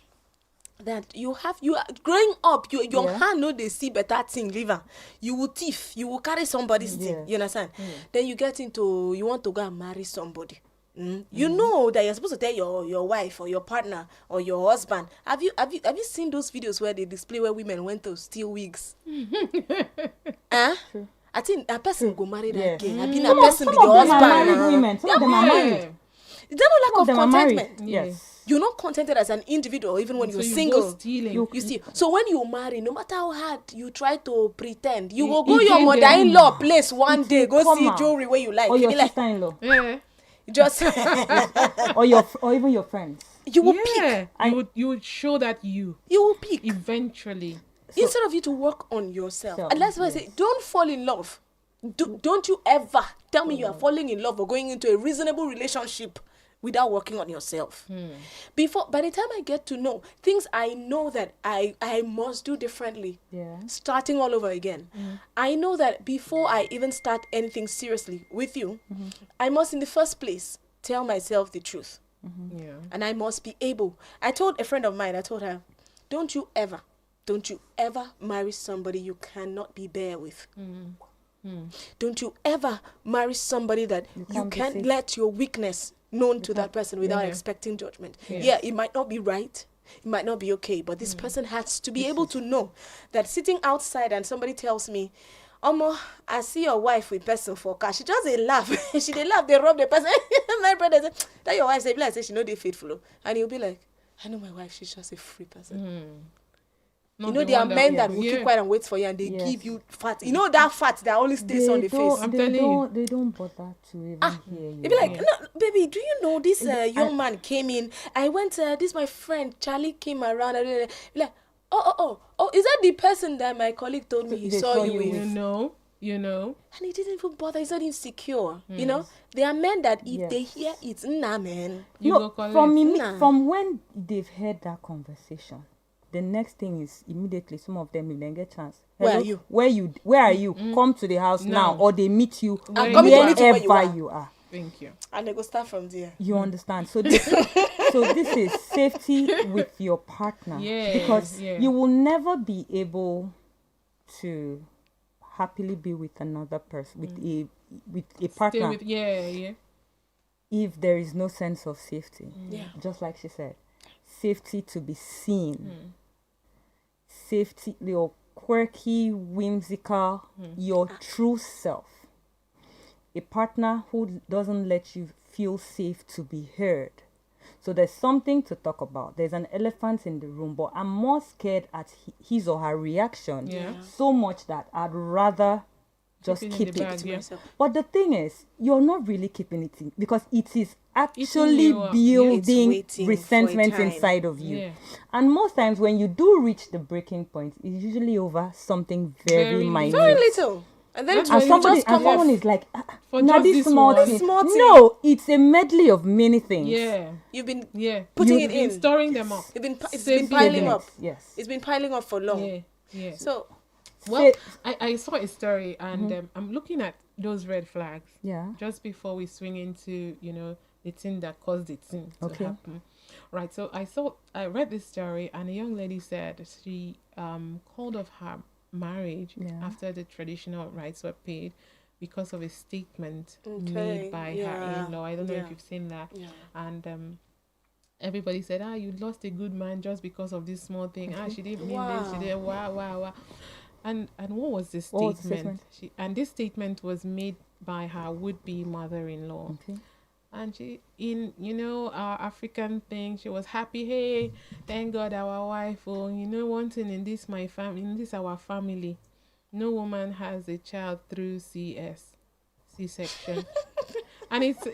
that you are growing up, your Yeah. hand know they see better thing, liver. You will thief, you will carry somebody's thing. Yes. You understand? Then you get into you want to go and marry somebody. You know that you're supposed to tell your wife or your partner or your husband. Have you seen those videos where they display where women went to steal wigs? Huh? I think a person go marry that Yes. girl. I mean, a Some person of be the them are husband. married women. Some of them are married. Is there no Some lack of of them are married. contentment? Yes. You're not contented as an individual, even when So you're you single. go stealing. You see, so when you marry, no matter how hard you try to pretend, you You- will go you your gain them. mother-in-law place one day, go come see out. jewelry where you like. Or You your be like, sister-in-law. Yeah. just or even your friends. you will Yeah. pick. You would show that You will pick. eventually. Instead of you to work on yourself. Self, And that's why I say, don't fall in love. Don't you ever tell me you are falling in love or going into a reasonable relationship without working on yourself. By the time I get to know things I know that I must do differently, Yeah. starting all over again. I know that before I even start anything seriously with you, I must in the first place tell myself the truth. Yeah. And I must be able. I told a friend of mine, I told her, don't you ever marry somebody you cannot be bare with. Don't you ever marry somebody that you can't let your weakness known to that person without expecting judgment. Yeah, it might not be right. It might not be okay, but this person has to be able to know that sitting outside and somebody tells me, Omo, I see your wife with person for cash. She just a laugh. She they laugh, they rub the person. My brother say, that your wife say, be like, say she know they faithful. And he'll be like, I know my wife, she's just a free person. You know, there are men that will keep quiet and wait for you, and they give you fat. You know that fat that only stays on the face. They don't bother to even hear you. You'd be like, no, baby, do you know this young man came in? I went, this my friend, Charlie came around. Be like, oh, is that the person that my colleague told me he saw you with? You know. And he didn't even bother. He's not insecure. You know, there are men that if they hear it, nah, man. From when they've heard that conversation, the next thing is immediately some of them will then get chance. Where are you? Where are you? Come to the house now, or they meet you wherever you are. Thank you. And they go start from there. You understand? So this is safety with your partner. Because you will never be able to happily be with another person, with a partner. If there is no sense of safety. Just like she said. Safety to be seen. Safety, your quirky, whimsical, your true self. A partner who doesn't let you feel safe to be heard. So there's something to talk about. There's an elephant in the room, but I'm more scared at his or her reaction so much that I'd rather just keep it to myself. But the thing is, you're not really keeping it in, because it is actually building resentment inside of you. And most times when you do reach the breaking point, it's usually over something very minor. Very little. And then someone is like, now this small thing. No, it's a medley of many things. You've been putting it in, storing them up. It's been piling up. Yes, it's been piling up for long. So, well, I saw a story, and I'm looking at those red flags. Just before we swing into the thing that caused the thing to happen. Right. So I read this story, and a young lady said she called off her marriage after the traditional rites were paid because of a statement made by her in-law. I don't know if you've seen that. And everybody said, you lost a good man just because of this small thing. She didn't mean this. She did wow. And what was this statement? This statement was made by her would-be mother-in-law. And she, in our African thing, she was happy. Hey, thank God our wife. Oh, one thing in this our family, no woman has a child through C-section. And it's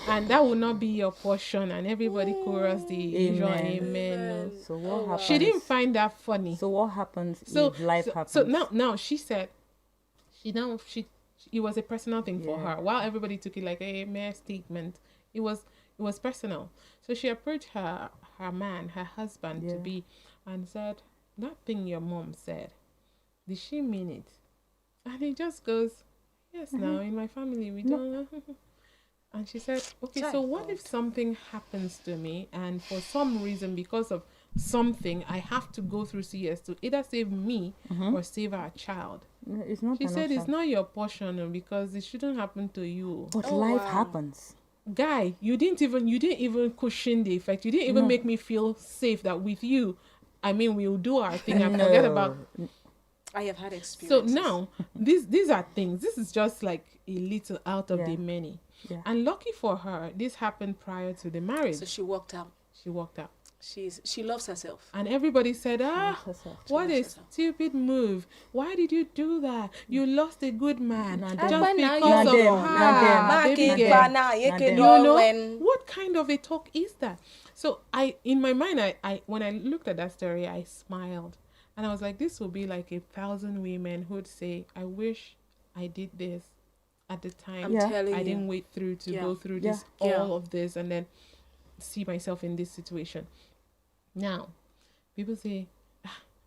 and that will not be your portion. And everybody chorus the usual amen. So what happens? She didn't find that funny. So what happens if life happens? So now she said, it was a personal thing for her. While everybody took it like a mere statement, it was personal. So she approached her husband to be, and said, that thing your mom said, did she mean it? And he just goes, yes, now in my family we don't. And she said, okay, so what if something happens to me, and for some reason, because of something, I have to go through CS to either save me or save our child? She said it's not your portion, because it shouldn't happen to you. But life happens. Guy, you didn't even cushion the effect. You didn't even make me feel safe that with you, we'll do our thing and forget about. I have had experiences. So now, these are things. This is just like a little out of the many. And lucky for her, this happened prior to the marriage. So she walked out. She loves herself. And everybody said, what a stupid move. Why did you do that? You lost a good man. Just because of her. What kind of a talk is that? So in my mind, I when I looked at that story, I smiled. And I was like, this will be like 1,000 women who would say, I wish I did this at the time. I didn't wait through to go through this, all of this, and then see myself in this situation. Now, people say,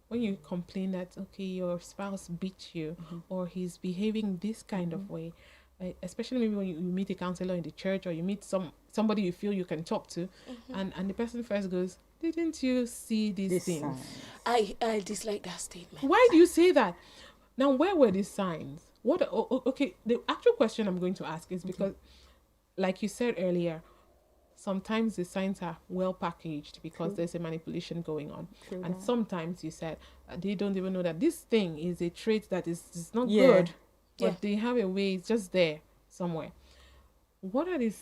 when you complain that, okay, your spouse beat you, or he's behaving this kind of way, especially maybe when you meet a counselor in the church, or you meet somebody you feel you can talk to, and the person first goes, didn't you see these things? I dislike that statement. Why do you say that? Now, where were these signs? Okay, the actual question I'm going to ask is because, like you said earlier, sometimes the signs are well packaged because there's a manipulation going on. And sometimes you said they don't even know that this thing is a trait that is not good, but they have a way, it's just there somewhere. What are these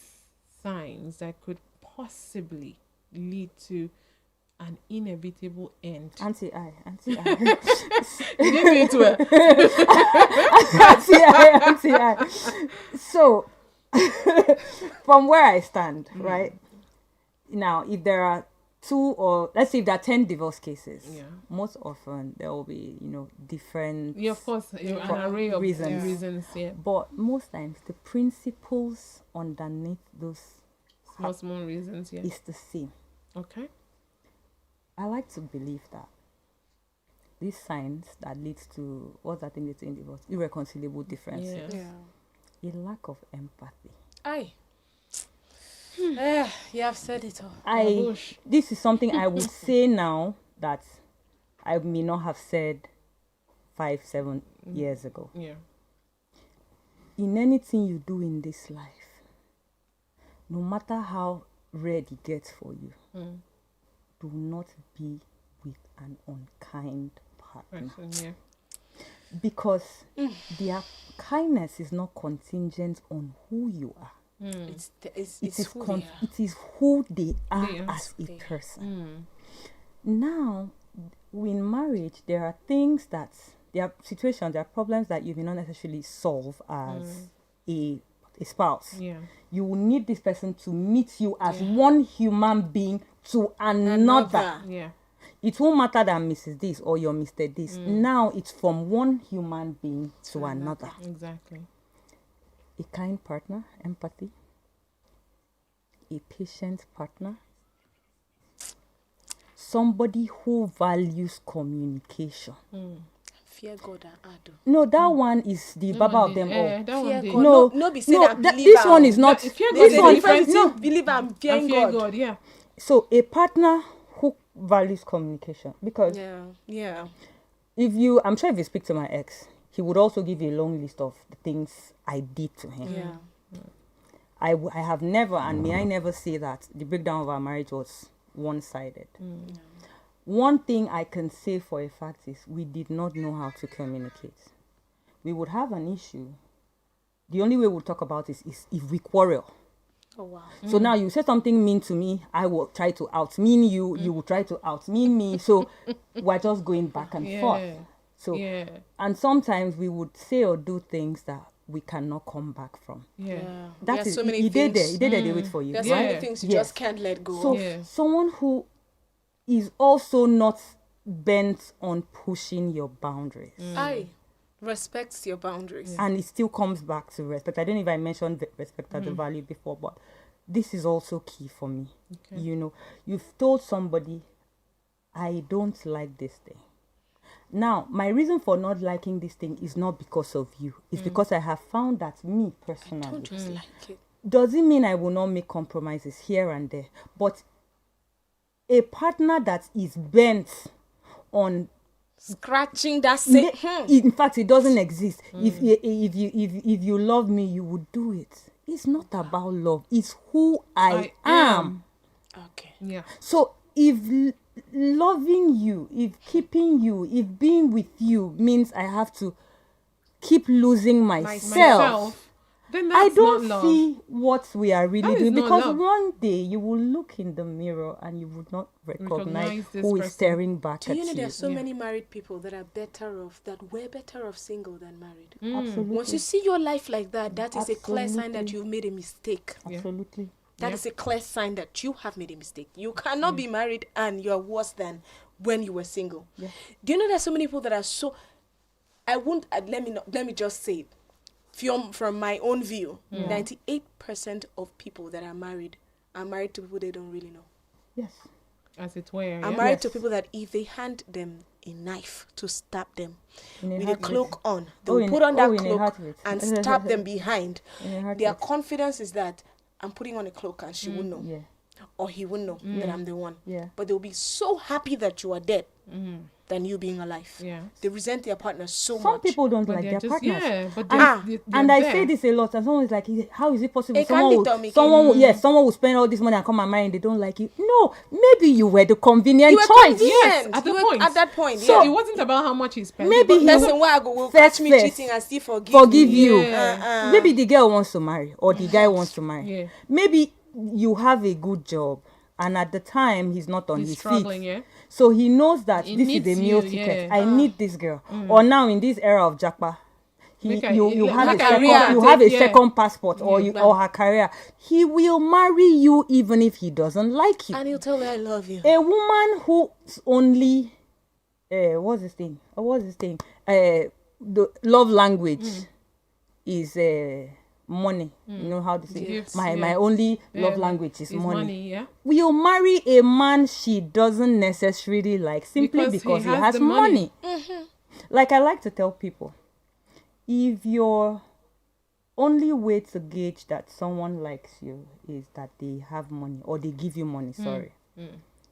signs that could possibly lead to an inevitable end? Anti-I. You didn't say it well. Anti-I. So, from where I stand, right now, if there are 2 or let's say if there are 10 divorce cases, most often there will be, different. Yeah, of course, an array of reasons. Yeah, but most times the principles underneath those small reasons. Yeah, is the same. Okay. I like to believe that these signs that leads to what's that thing that's in divorce, irreconcilable differences, a lack of empathy. You have said it all. This is something I would say now that I may not have said 5-7 years ago. Yeah. In anything you do in this life, no matter how red it gets for you, do not be with an unkind partner. Because their kindness is not contingent on who you are. It is who they are as a person. Now, in marriage, there are things that, there are situations, there are problems that you may not necessarily solve as a spouse. You will need this person to meet you as one human being to another. It won't matter that Mrs. This or your Mr. This. Now it's from one human being to another. Exactly. A kind partner, empathy. A patient partner. Somebody who values communication. Fear God and Ado. No, that one is the baba of them all. Fear God. No, this one is not. This one is believe and fear God. Yeah. So a partner who values communication, because if you, I'm sure if you speak to my ex, he would also give you a long list of the things I did to him. I have never, and may I never say that the breakdown of our marriage was one-sided. One thing I can say for a fact is we did not know how to communicate. We would have an issue. The only way we'll talk about it is if we quarrel. Oh, wow. So now you say something mean to me, I will try to out-mean you, you will try to out-mean me. So we're just going back and forth. So, and sometimes we would say or do things that we cannot come back from. That is, so many he things. did there, they wait for you. There's so many things you just can't let go of. So someone who is also not bent on pushing your boundaries. Respects your boundaries. And it still comes back to respect. I don't know if I mentioned respect as a value before, but this is also key for me. You've told somebody, I don't like this thing. Now, my reason for not liking this thing is not because of you. It's because I have found that me personally. I don't just like it. Doesn't mean I will not make compromises here and there. But a partner that is bent on scratching that thing. In fact, it doesn't exist. If you love me, you would do it. It's not about love. It's who I am. Okay. Yeah. So if loving you, if keeping you, if being with you means I have to keep losing myself, then that's I don't see what we are really doing, because one day you will look in the mirror and you would not recognize who is staring back at you. Do you know there are so many married people that are better off, that were better off single than married? Absolutely. Once you see your life like that, that is a clear sign that you've made a mistake. Absolutely. That is a clear sign that you have made a mistake. You cannot be married and you're worse than when you were single. Do you know there's so many people that are so... Let me just say it. From my own view, 98% of people that are married to people they don't really know. Yes. As it were. Are married to people that if they hand them a knife to stab them with a cloak on, they'll put on that cloak and stab them behind. Their confidence is that I'm putting on a cloak and she won't know. Yeah. Or he won't know that I'm the one. Yeah. But they'll be so happy that you are dead than you being alive. Yeah. They resent their partners so much. Some people don't But like they're their just, partners. yeah, but And I say this a lot, and someone is like, how is it possible? It can't be Tommy. Someone will spend all this money and come and marry and they don't like you. No, maybe you were the convenient You were choice. convenient. Yes, at You the were point. at that point. So Yeah. it wasn't about how much he spent. Maybe but he Person why I go will First, catch me first. cheating and still Forgive you. Yeah. Maybe the girl wants to marry or the guy wants to marry. Yeah. Maybe you have a good job and at the time he's not on He's his struggling, feet. yeah. So he knows that He this is needs a meal you, ticket. yeah. I need this girl. Or now in this era of Jackpa, you have like a a second, career, you have a yeah. second passport or Yeah. or her career. He will marry you even if he doesn't like you. And he'll tell her I love you. A woman who's only what's this thing? The love language is money. You know how to say Gifts, my yeah. only love Yeah, language is it's money. yeah. Will marry a man she doesn't necessarily like simply because he has the money. money. Like I like to tell people, if your only way to gauge that someone likes you is that they have money or they give you money,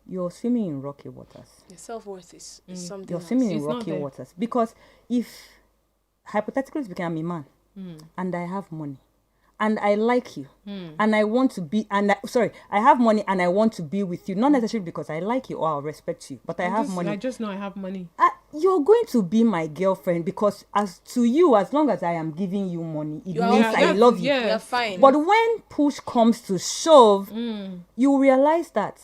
you're swimming in rocky waters. Your self-worth is something You're else. swimming in It's not rocky there. waters. Because if, hypothetically speaking, I'm a man and I have money and I like you and I want to be, I have money and I want to be with you, not necessarily because I like you or I respect you, but I have money. I just know I have money. You're going to be my girlfriend because as to you, as long as I am giving you money, it means I love you. Yeah. You're fine. But when push comes to shove, you realize that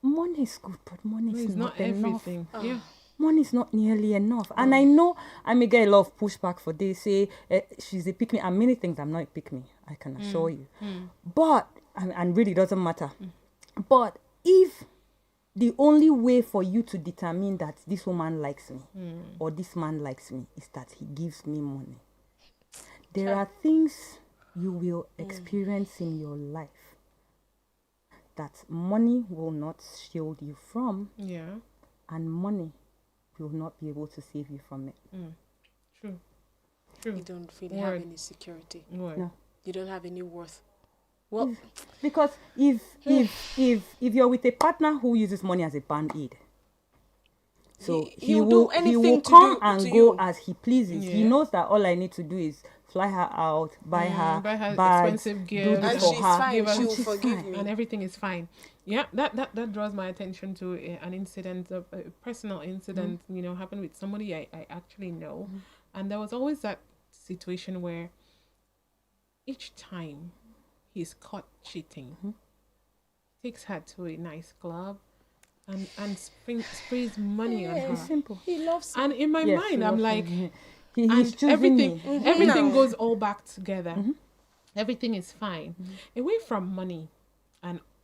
money is good, but money is It's not not enough. everything. Yeah. Money is not nearly enough. And I know I may get a lot of pushback for this. Say, she's a pick-me. And many things I'm not a pick-me, I can assure you. But, and really doesn't matter. But if the only way for you to determine that this woman likes me or this man likes me is that he gives me money, there are things you will experience in your life that money will not shield you from, Yeah. and money will not be able to save you from it. True. You don't really have any security. Word. No. You don't have any worth. Well, Because if you're with a partner who uses money as a band-aid, so he he'll do will anything to come do and to go you. as he pleases. He Yeah. knows that all I need to do is fly her out, buy her expensive bags, do gifts, this and for she's her. fine. Give her- She'll she's forgive fine. me. and everything is fine. Yeah, that draws my attention to an incident, a personal incident, happened with somebody I actually know. And there was always that situation where each time he's caught cheating, takes her to a nice club and sprays money on her. It's simple. He loves And in my Yes, mind, he I'm loves like, me. He's and choosing everything me. everything No. goes all back together. Everything is fine, away from money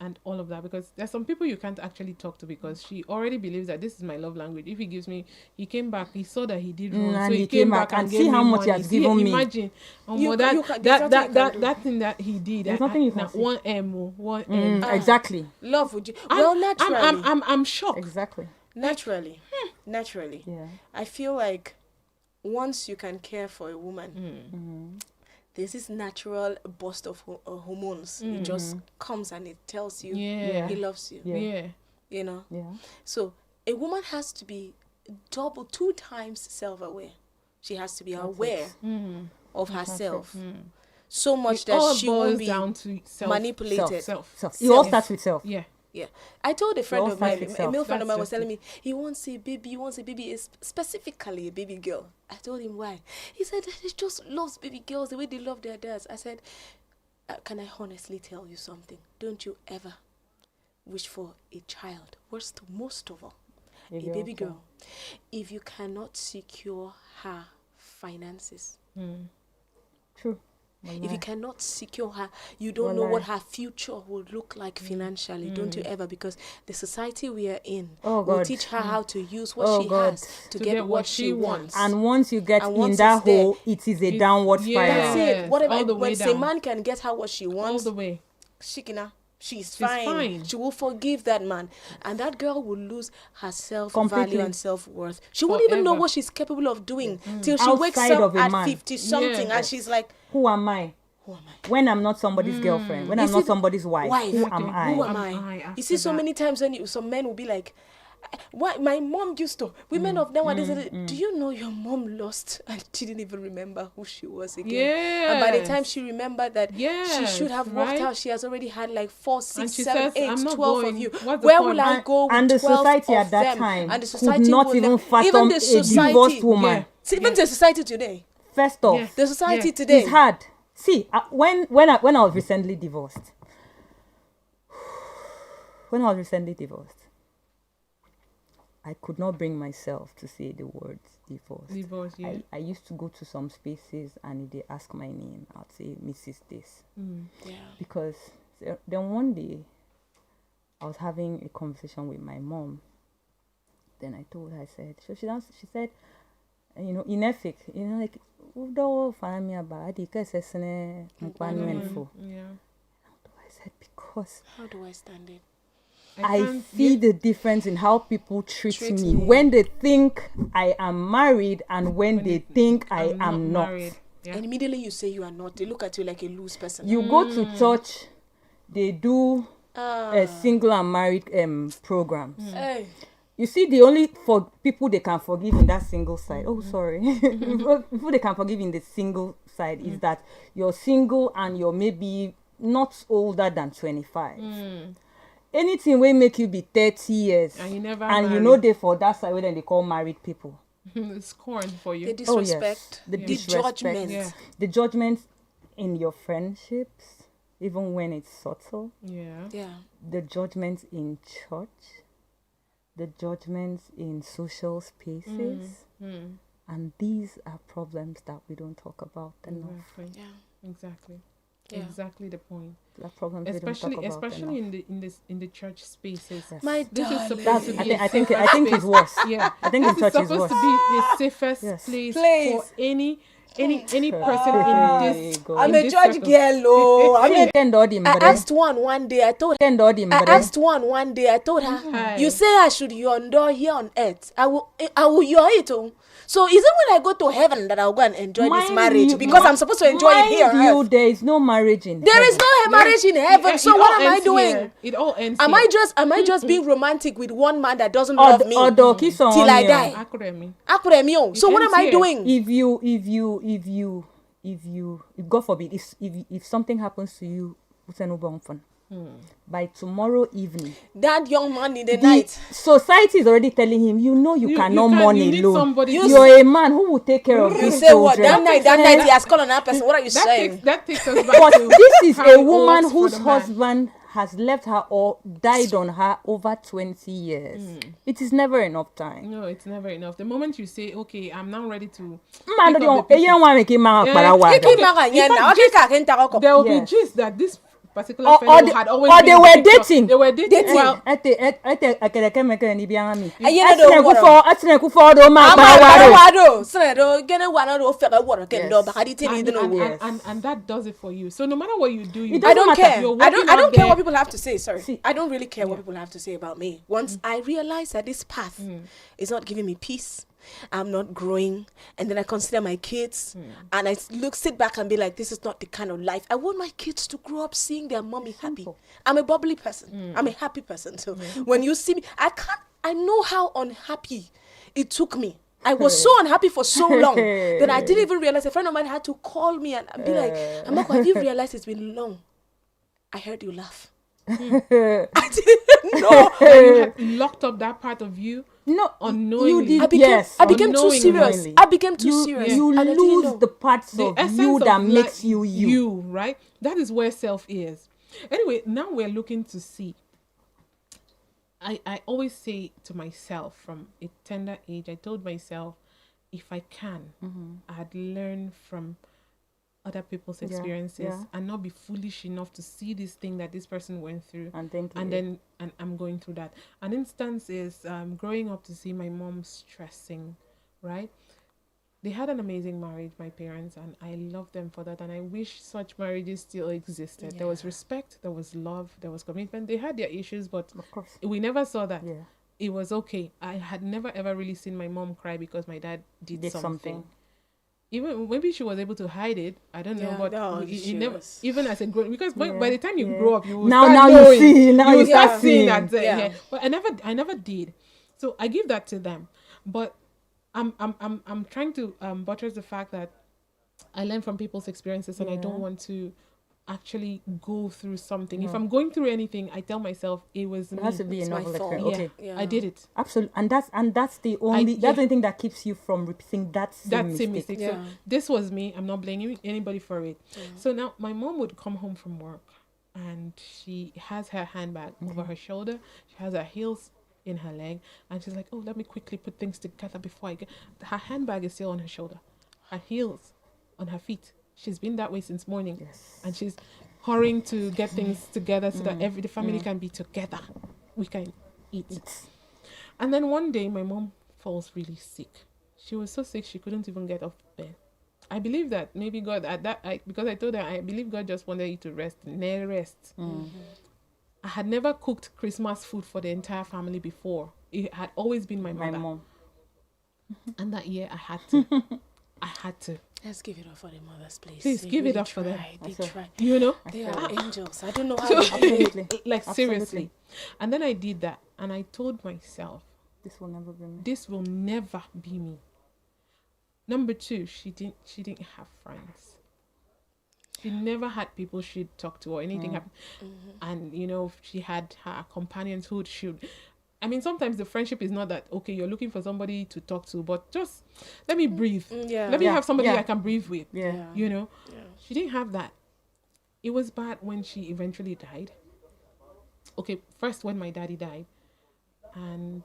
and all of that, because there's some people you can't actually talk to because she already believes that this is my love language. If he gives me, he came back, he saw that he did wrong, And so he he came came back back and gave see how me much he money. has given me. Imagine, You that can- there's that nothing that you that, can that thing that he did. There's nothing you can not say. one M. Exactly. love. Would you? Well, naturally, I'm shocked. Exactly. naturally. Yeah. I feel like once you can care for a woman, there's this natural burst of hormones. It just comes and it tells you Yeah. he loves you. Yeah. You know. Yeah. So a woman has to be two times self-aware. She has to be aware of herself. So much that all she won't boils be down to self. manipulated. Self. It all starts with self. Yeah. Yeah. I told a friend all of mine, starts with a male self. friend of mine was That's telling me he wants a baby, specifically a baby girl. I told him why. He said he just loves baby girls the way they love their dads. I said, can I honestly tell you something? Don't you ever wish for a child, most of all, a baby girl, if you cannot secure her finances. True. If you cannot secure her, you don't know what her future will look like financially. Don't you ever, because the society we are in will God. teach her how to use what she God. has to get what she wants. And once you get And in once that it's there, hole, it is a downward yeah. spiral. That's Yes, it. Whatever. all the way When a down. man can get her what she All wants, the way. Shikina, she's fine. fine. She will forgive that man. And that girl will lose her self-value Completely. and self-worth. She won't even know Forever. what she's capable of doing till she wakes Outside up of a at man. 50-something Yeah. and she's like, Who am I? Who am I? When I'm not somebody's girlfriend, when I'm not somebody's wife, who am I? Who am I? You see, so many times when some men will be like, "What my mom used to." Women of nowadays, do you know your mom lost and didn't even remember who she was again? Yes. And by the time she remembered that she should have worked right? out, she has already had like 4, 6, And she 7, says, 8, "I'm not 12 going. of you. What's the Where point?" will I go with And the 12 society of at that them? time And the society could not will even never- fathom even the a society, divorced woman. Yeah. See, even the society today, First off, Yeah. the society Yeah. today. it's hard. See, when I was recently divorced, I could not bring myself to say the words divorce. Divorce, yeah. I used to go to some spaces, and if they ask my name, I'd say Mrs. This. Yeah. Because then one day, I was having a conversation with my mom. Then I told her, I said, so she said, you know, in ethic, you know, like, I said, because How do I stand it? I see the difference in how people treat me when they think I am married and when they think I am not. Married. Yeah. And immediately you say you are not. They look at you like a loose person. You go to church, they do single and married programs. Hey. You see, the only for people they can forgive in that single side. Oh, sorry. People they can forgive in the single side is that you're single and you're maybe not older than 25. Anything will make you be 30 years. And you never and married. you know they for that side where then they call married people. Scorn for you. The disrespect. The The disrespect. judgment. Yeah. The judgments in your friendships, even when it's subtle. Yeah. Yeah. The judgments in church. The judgments in social spaces. And these are problems that we don't talk about enough. Exactly. Yeah. Exactly. Yeah. Exactly the point. There are problems we Especially don't talk about enough. in the church spaces. Yes. My This is darling. supposed to be I think it's worse. Yeah. I think in This is church is supposed worse. to be the safest Yes. place Place. for any person Hey, in this. God. I'm in a this judge circle. girl. Oh, I asked one day. I told her. I told her, Hi. you say I should yonder here on earth. I will your it. Oh. So is it when I go to heaven that I'll go and enjoy this marriage? Because I'm supposed to enjoy it here on earth. There is no marriage in There is heaven. no marriage in heaven. So It what all am I ends doing? here. It all ends Am here. I just being romantic with one man that doesn't love me Odo, till I die? Akuremi. Akuremio. So what ends am I here. doing? If God forbid, if something happens to you, by tomorrow evening, That young man in the the night. society is already telling him, you cannot mourn you need alone. somebody to- You're a man who will take care of You these say what? children. That night he has called another person. What are you saying? That takes us back But to this is how a it woman works for whose the man. husband has left her or died on her over 20 years. It is never enough time. No, it's never enough. The moment you say, okay, I'm now ready to Man, pick don't up the pieces, you want to make him out Yeah. para wa? Kiki maga yena, okay, ka kenta koko. there will Yes. be gist that this particular Or fellow they- had always or been they in the were picture. dating. They were dating. Dating. Well, Ayena do waro. Waro. Sene gene wana do fega waro kendo Yes. bakadi tini and, dino and, wo. and that does it for you. So no matter what you do, you It I doesn't don't matter. care. You're I don't working out care what there. people have to say. Sorry. See. I don't really care what people have to say about me. Once I realize that this path is not giving me peace, I'm not growing, and then I consider my kids, and I sit back and be like, this is not the kind of life I want my kids to grow up seeing their mommy happy. I'm a bubbly person. I'm a happy person. So when you see me, I know how unhappy it took me. I was so unhappy for so long that I didn't even realize. A friend of mine had to call me and be like, Amako, have you realized it's been long? I heard you laugh. I didn't know. you had locked up that part of you. No, Unknowingly. you did. I became, Yes, I became too unknowingly. serious. I became too serious. You and I didn't lose know. the parts The of essence you of that makes you. you, right? That is where self is. Anyway, now we're looking to see. I always say to myself from a tender age, I told myself, if I can, I'd learn from other people's experiences yeah. and not be foolish enough to see this thing that this person went through And I'm going through that. An instance is growing up to see my mom stressing, right? They had an amazing marriage, my parents, and I love them for that. And I wish such marriages still existed. There was respect, there was love, there was commitment. They had their issues, but of course. we never saw that. Yeah. It was okay. I had never ever really seen my mom cry because my dad did something. even maybe she was able to hide it. I don't know, Yeah, but no, it never, even as a grown, because by Yeah, the time you yeah. grow up, you will Now- start now you knowing, see, now you will you start start seeing seeing. that. Yeah. Yeah. But I never did. So I give that to them. But I'm trying to buttress the fact that I learn from people's experiences, and I don't Yeah. want to actually go through something. If No. I'm going through anything, I tell myself it was It me. has to be a It's my novel fault. experience. Yeah, Okay. I did it. Absolutely. And that's the only yeah. thing that keeps you from repeating that That same same mistake. mistake. So Yeah. this was me. I'm not blaming anybody for it. Yeah. So now my mom would come home from work, and she has her handbag over her shoulder. She has her heels in her leg, and she's like, "Oh, let me quickly put things together before I get." Her handbag is still on her shoulder, her heels on her feet. She's been that way since morning, Yes. and she's hurrying to get things together so that the family can be together. We can eat. And then one day, my mom falls really sick. She was so sick she couldn't even get off bed. I believe that maybe God at that because I told her I believe God just wanted you to rest. Nay, rest. I had never cooked Christmas food for the entire family before. It had always been my My mother. mom. And that year I had to. I had to. Let's give it up for the mothers, please. Please They give it really up for them. tried. They That's tried. You know? They feel are it. angels. I don't know how So- they do it. Absolutely. Like Absolutely. seriously. And then I did that, and I told myself, This will never be me. this will never be me. Number two, she didn't have friends. She never had people she'd talk to or anything happen. And she had her companions who should. I mean, sometimes the friendship is not that okay. You're looking for somebody to talk to, but just let me breathe. Yeah. Let me Yeah, have somebody yeah. I can breathe with. Yeah. Yeah. She didn't have that. It was bad when she eventually died. Okay, first when my daddy died, and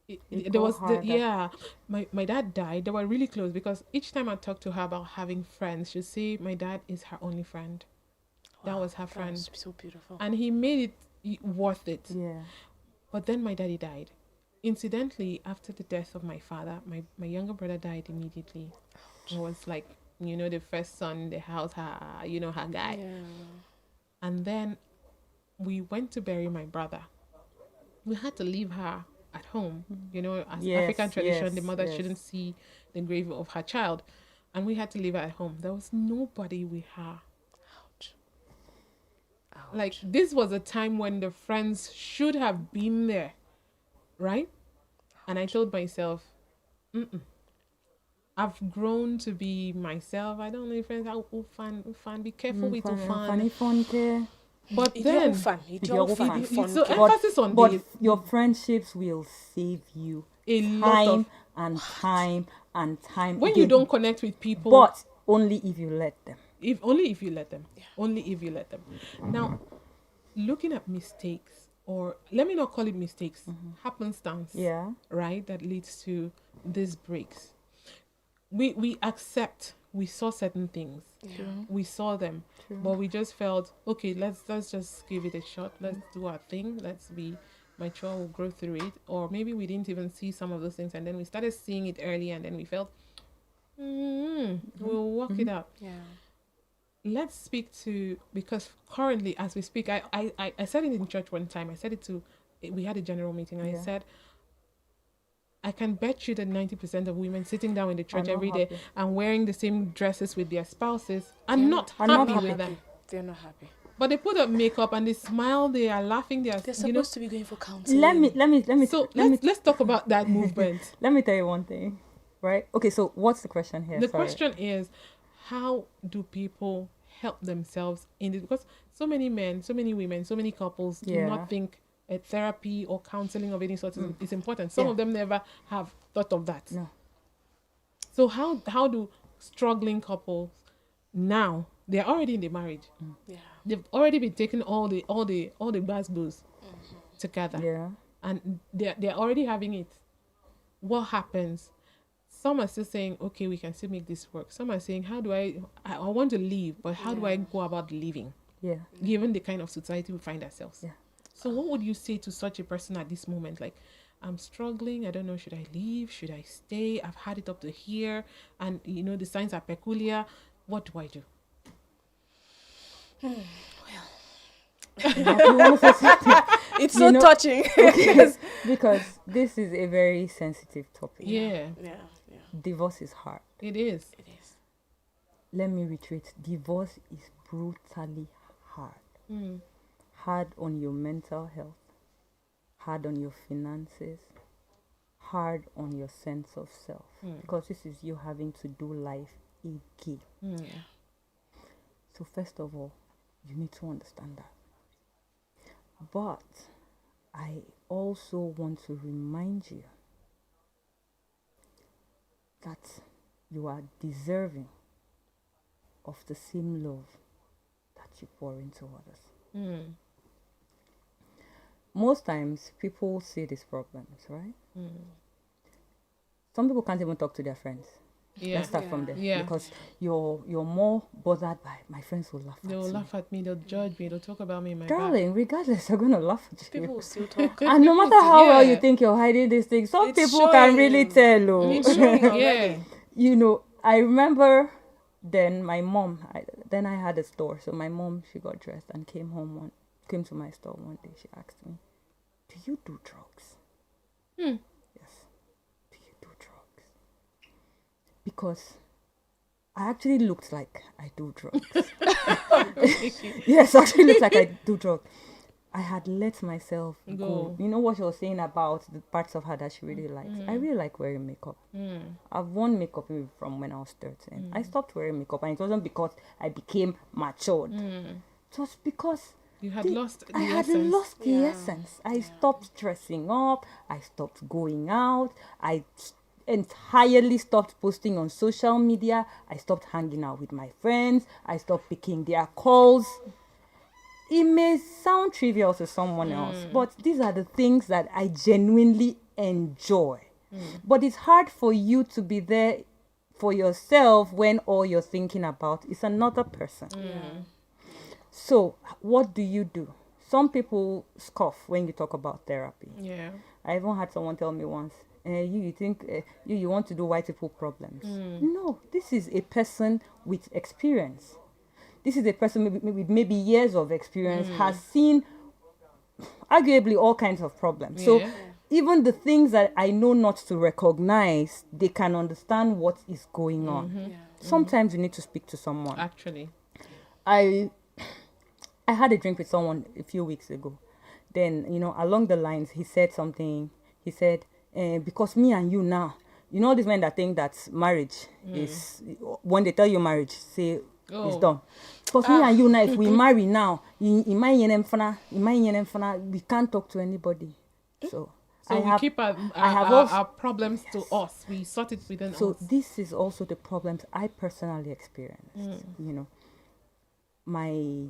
It there got was harder. my dad died. They were really close because each time I talked to her about having friends, she'd say my dad is her only friend. That was her friend, That's so beautiful. and he made it worth it. Yeah. But then my daddy died. Incidentally, after the death of my father, my younger brother died immediately. It was like, the first son in the house, her guy. Yeah. And then we went to bury my brother. We had to leave her at home. As Yes, African tradition, the yes, mother yes. shouldn't see the grave of her child. And we had to leave her at home. There was nobody with her. Ouch. Like, this was a time when the friends should have been there, right? And I told myself, I've grown to be myself. I don't need friends. Fun. Be careful with your fun. Funny. But It's then, your fun. It's your Your fun. fun. Fun. so Fun. emphasis on But this. your friendships will save you A lot of time and time when again. you don't connect with people, But only if you let them. only if you let them. Only if you let them. Now, looking at mistakes, or let me not call it mistakes, happenstance, Yeah. right? That leads to these breaks. We accept. We saw certain things. Yeah. We saw them, but we just felt okay. Let's just give it a shot. Let's do our thing. Let's be mature. We'll grow through it. Or maybe we didn't even see some of those things, and then we started seeing it early, and then we felt, we'll work it out. Yeah. Let's speak to, because currently as we speak, I said it in church one time. I said it to, we had a general meeting, and I Yeah. said, I can bet you that 90% of women sitting down in the church not every day happy. and wearing the same dresses with their spouses are They're not not- are not happy with happy. them. They're not happy. But they put up makeup and they smile, they are laughing, they are, They're you know. supposed to be going for counseling. Let me So let me let's talk about that movement. let me tell you one thing. Right? Okay, so what's the question here? The Sorry. question is, how do people help themselves in it? Because so many men, so many women, so many couples do Yeah. not think a therapy or counseling of any sort is important. Some Yeah. of them never have thought of that. No. So how do struggling couples now, they're already in the marriage. Yeah. They've already been taking all the bad booze together. Yeah. And they're already having it. What happens? Some are still saying, okay, we can still make this work. Some are saying, how do I want to leave, but how do I go about leaving, Yeah. given the kind of society we find ourselves? Yeah. So what would you say to such a person at this moment? Like, I'm struggling. I don't know, should I leave? Should I stay? I've had it up to here. And, the signs are peculiar. What do I do? You want to say something? It's You so know- touching. Okay. Because this is a very sensitive topic. Yeah. Yeah. Yeah. Divorce is hard. It is. It is. Let me reiterate. Divorce is brutally hard. Hard on your mental health, hard on your finances, hard on your sense of self. Because this is you having to do life again. So first of all, you need to understand that. But I also want to remind you that you are deserving of the same love that you pour into others. Most times, people see these problems, right? Some people can't even talk to their friends. Yeah. Let's start from there. Yeah. Because you're more bothered by, my friends will laugh at They'll me. laugh at me. They'll judge me. They'll talk about me in my Darling, regardless, they're going to laugh at you. People will still talk. And no matter how well you Yeah. think you're hiding these things, some It's people can showing. really tell. Oh. It's showing back. already. Yeah. You know, I remember then my mom, I had a store. So my mom, she got dressed and came to my store one day. She asked me, do you do drugs? Yes. Do you do drugs? Because I actually looked like I do drugs. Yes, I actually looked like I do drugs. I had let myself go. You know what she was saying about the parts of her that she really likes? I really like wearing makeup. I've worn makeup maybe from when I was 13. I stopped wearing makeup, and it wasn't because I became matured. It was because You had lost the I had essence. lost the essence. I stopped dressing up. I stopped going out. I entirely stopped posting on social media. I stopped hanging out with my friends. I stopped picking their calls. It may sound trivial to someone else, but these are the things that I genuinely enjoy. But it's hard for you to be there for yourself when all you're thinking about is another person. So what do? Some people scoff when you talk about therapy. Yeah. I even had someone tell me once, you think you want to do white people problems. No, this is a person with experience. This is a person with maybe years of experience, has seen arguably all kinds of problems. So even the things that I know not to recognize, they can understand what is going on. Sometimes you need to speak to someone. Actually. I had a drink with someone a few weeks ago. Then, along the lines, he said something. He said, because me and you now, all these men that think that marriage is, when they tell you marriage, say it's done. Because me and you now, if we marry now, we can't talk to anybody. So we keep our problems to us. We sort it within us. So this is also the problems I personally experienced. My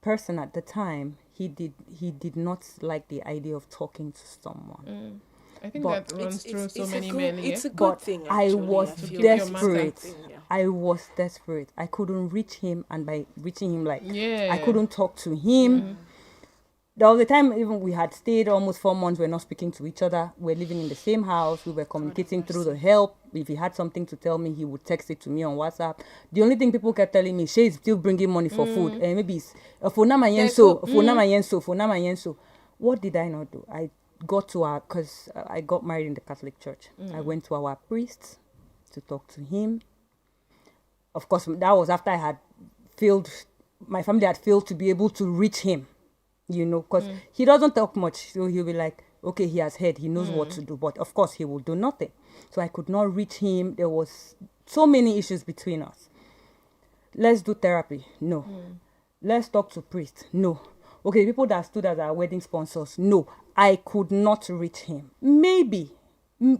person at the time, he did not like the idea of talking to someone. I think But that runs through so many men. It's a good But thing. I Actually, was feel desperate. it's a good thing, I was desperate. I couldn't reach him, and by reaching him, Yeah. I couldn't talk to him. There was a time even we had stayed almost 4 months. We're not speaking to each other. We're living in the same house. We were communicating through the help. If he had something to tell me, he would text it to me on WhatsApp. The only thing people kept telling me, Shay is still bringing money for food. Maybe it's Fonama Yenso. What did I not do? I got to because I got married in the Catholic Church. I went to our priest to talk to him. Of course, that was after I had failed. My family had failed to be able to reach him. Because he doesn't talk much. So he'll be like, okay, he has heard, he knows what to do. But of course, he will do nothing. So I could not reach him. There was so many issues between us. Let's do therapy. No. Let's talk to priest. No. Okay, people that stood as our wedding sponsors. No. I could not reach him. Maybe,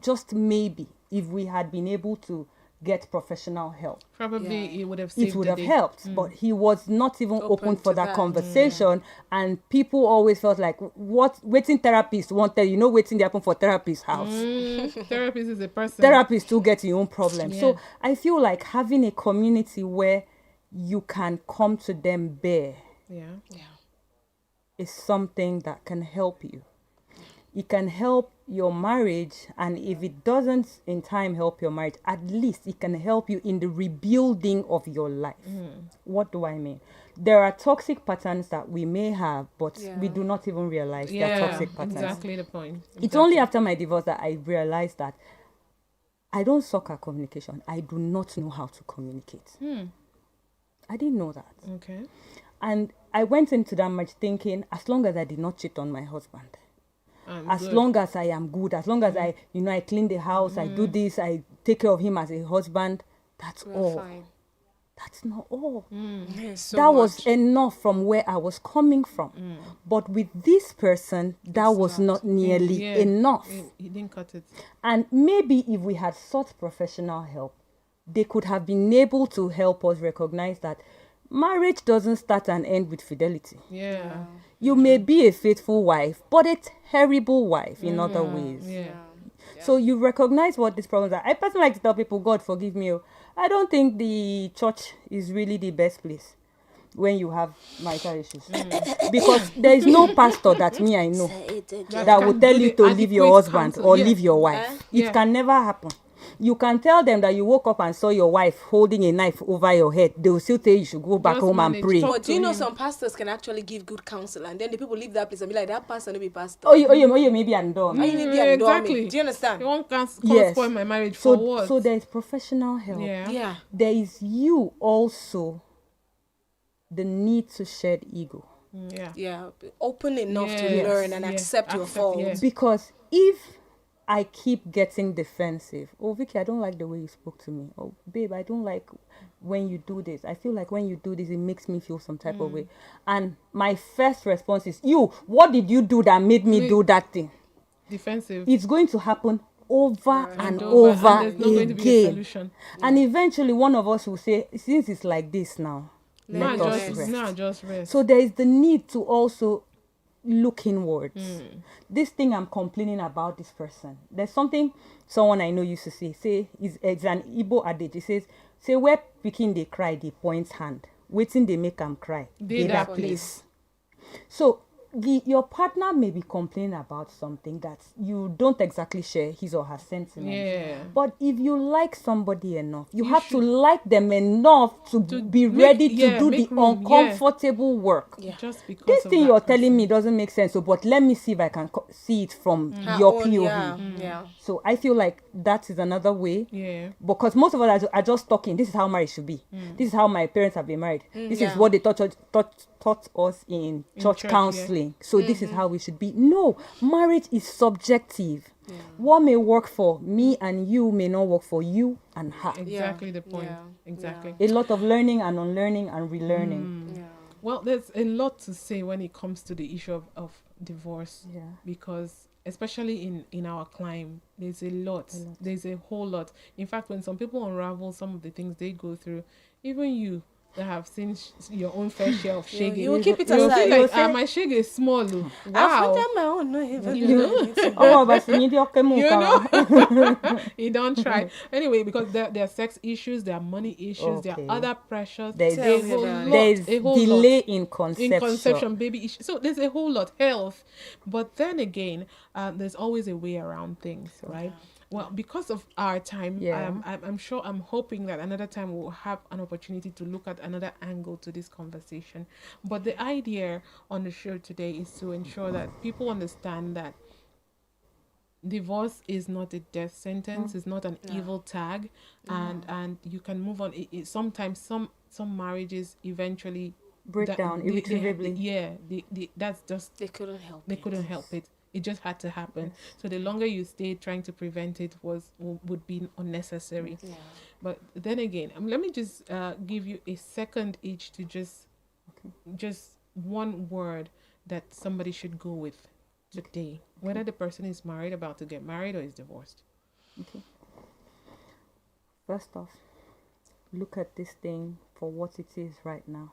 just maybe, if we had been able to get professional help. Probably it would have saved It would the have day. helped, but he was not even open for to that that. conversation. And people always felt like, what waiting therapists wanted, waiting they happen for therapist's house. Therapist is a person. Therapists still get your own problems. Yeah. So I feel like having a community where you can come to them bare Yeah. is something that can help you. It can help your marriage, and if it doesn't in time help your marriage, at least it can help you in the rebuilding of your life. What do I mean? There are toxic patterns that we may have, but we do not even realize they're toxic patterns. Exactly the point. It's only after my divorce that I realized that I don't suck at communication. I do not know how to communicate. I didn't know that. Okay. And I went into that marriage thinking, as long as I did not cheat on my husband, as Good. long as I am good, as long as I clean the house, I do this, I take care of him as a husband, that's all. Fine. That's not all. Yes, so That was much. enough from where I was coming from. But with this person, that was not nearly enough. He didn't cut it. And maybe if we had sought professional help, they could have been able to help us recognize that marriage doesn't start and end with fidelity. Yeah. You may be a faithful wife, but a terrible wife in other ways. Yeah. So you recognize what these problems are. I personally like to tell people, God forgive me, I don't think the church is really the best place when you have marital issues. Because there is no pastor that me I know that will tell you to leave your husband or leave your wife. It can never happen. You can tell them that you woke up and saw your wife holding a knife over your head. They will still say you should go back home and pray. But do you know some pastors can actually give good counsel, and then the people leave that place and be like, that pastor no be pastor. Oh, you maybe I'm done. Oh, you may be a dummy. Exactly. Do you understand? You won't can't Yes. spoil my marriage So, for what? so there is professional help. yeah. Yeah. There is you also the need to shed ego. Yeah. Yeah. Open enough to Yes. learn and Yeah. accept your faults. yeah. Because if I keep getting defensive, oh Vicky, I don't like the way you spoke to me. Oh babe, I don't like when you do this. I feel like when you do this, it makes me feel some type of way. And my first response is, you, what did you do that made me do that thing? Defensive. It's going to happen over and And over there's not going to be a again. solution. And eventually one of us will say, since it's like this now, Let let me us rest. rest. Just rest. So there is the need to also look inwards. This thing I'm complaining about this person. There's something someone I know used to say it's an Igbo adage. It says, say where pikin they cry, they point hand. Waiting they make them cry. They that that place. So your partner may be complaining about something that you don't exactly share his or her sentiments. Yeah. But if you like somebody enough, you have to like them enough to be make- ready to yeah, do the make room, yeah. uncomfortable work. Yeah. Just because This of thing that you're person. telling me doesn't make sense. So, but let me see if I can see it from Her your own, POV. Yeah. Yeah. So I feel like that is another way. Yeah. Because most of us are just talking. This is how marriage should be. This is how my parents have been married. This yeah. is what they taught us in church church, counseling. So this is how we should be. No, marriage is subjective. What may work for me and you may not work for you and her. Exactly the point. Yeah. Exactly. A lot of learning and unlearning and relearning. Yeah. Well, there's a lot to say when it comes to the issue of divorce. Yeah. Because especially in our climb, there's a lot. There's a whole lot. In fact, when some people unravel some of the things they go through, even you that have seen your own fair share of shaking, you will keep it you'll aside. feel You like, my shake is small. Oh. I've Wow. done my own. No, even Oh, but you need your You know, you don't try anyway, because there are sex issues, there are money issues, there Okay. are other pressures. There's Tell a me whole about it. lot, there's a whole delay lot. in conception. In conception, baby issues. So there's a whole lot. Health, but then again, there's always a way around things, right? Well, because of our time, Yeah. I'm hoping that another time we'll have an opportunity to look at another angle to this conversation. But the idea on the show today is to ensure that people understand that divorce is not a death sentence, it's not an evil tag, and you can move on. Sometimes some marriages eventually Break down irretrievably. that's just They couldn't help they it. couldn't help it. It just had to happen. So the longer you stay trying to prevent it would be unnecessary. Yeah. But then again, let me just give you a second each to just one word that somebody should go with today, whether the person is married, about to get married, or is divorced. Okay. First off, look at this thing for what it is right now.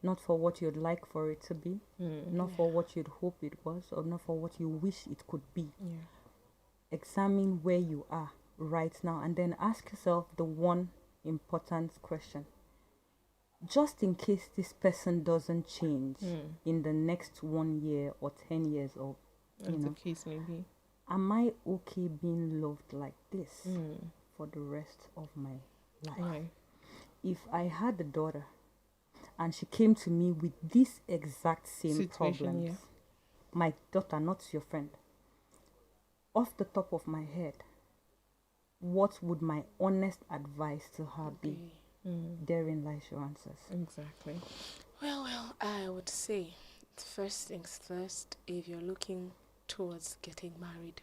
Not for what you'd like for it to be, not for what you'd hope it was, or not for what you wish it could be. Yeah. Examine where you are right now and then ask yourself the one important question. Just in case this person doesn't change in the next 1 year or 10 years, or As the case may be. am I okay being loved like this for the rest of my life? Right. If I had a daughter and she came to me with this exact same Situation, problems, yeah. my daughter, not your friend, off the top of my head, what would my honest advice to her be? Therein lies your answers. Exactly. Well, I would say, first things first, if you're looking towards getting married,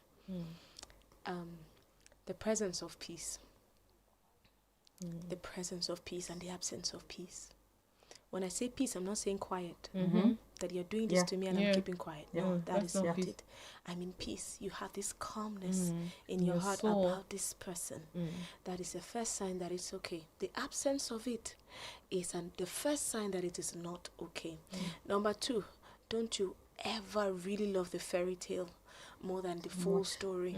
the presence of peace. The presence of peace and the absence of peace. When I say peace, I'm not saying quiet. That you're doing this to me and I'm keeping quiet. No, that is not it. I mean peace. You have this calmness in your heart soul. about this person. That is the first sign that it's okay. The absence of it is the first sign that it is not okay. Number 2, don't you ever really love the fairy tale more than the full story.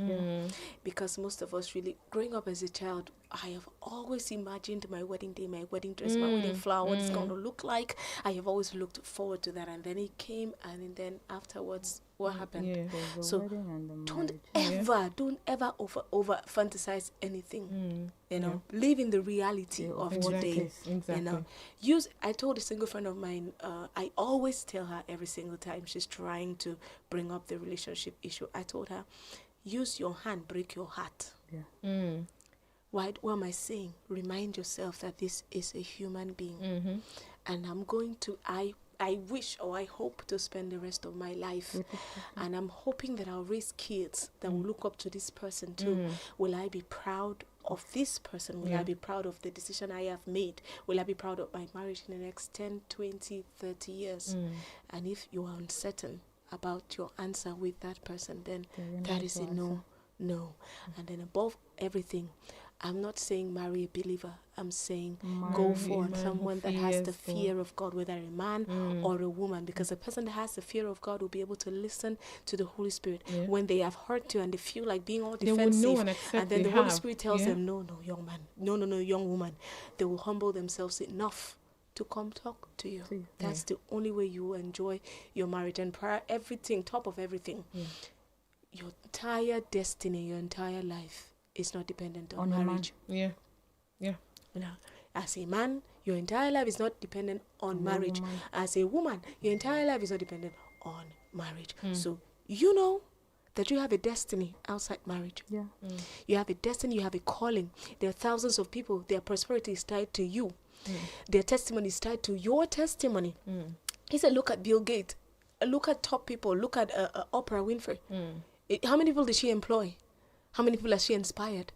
Because most of us really, growing up as a child, I have always imagined my wedding day, my wedding dress, my wedding flower, what it's going to look like. I have always looked forward to that. And then it came, and then afterwards, what happened? So don't ever over fantasize anything. You know, live in the reality of today. Exactly. You know, I told a single friend of mine, I always tell her every single time she's trying to bring up the relationship issue, I told her, use your hand, break your heart. What am I saying? Remind yourself that this is a human being. And I'm going to, I wish or I hope to spend the rest of my life. And I'm hoping that I'll raise kids that will look up to this person too. Will I be proud of this person? Will I be proud of the decision I have made? Will I be proud of my marriage in the next 10, 20, 30 years? And if you are uncertain about your answer with that person, then that is a no. And then above everything, I'm not saying marry a believer. I'm saying go for someone that has the fear of God, whether a man or a woman, because a person that has the fear of God will be able to listen to the Holy Spirit when they have hurt you and they feel like being all defensive, and then the Holy Spirit tells them, no, young man, no, young woman. They will humble themselves enough to come talk to you. That's the only way you will enjoy your marriage. And everything, top of everything, your entire destiny, your entire life is not dependent on marriage. You know, as a man, your entire life is not dependent on marriage. As a woman, your entire life is not dependent on marriage. So you know that you have a destiny outside marriage. You have a destiny, you have a calling. There are thousands of people, their prosperity is tied to you. Their testimony is tied to your testimony. He said, look at Bill Gates, look at top people, look at Oprah Winfrey. How many people did she employ? How many people has she inspired?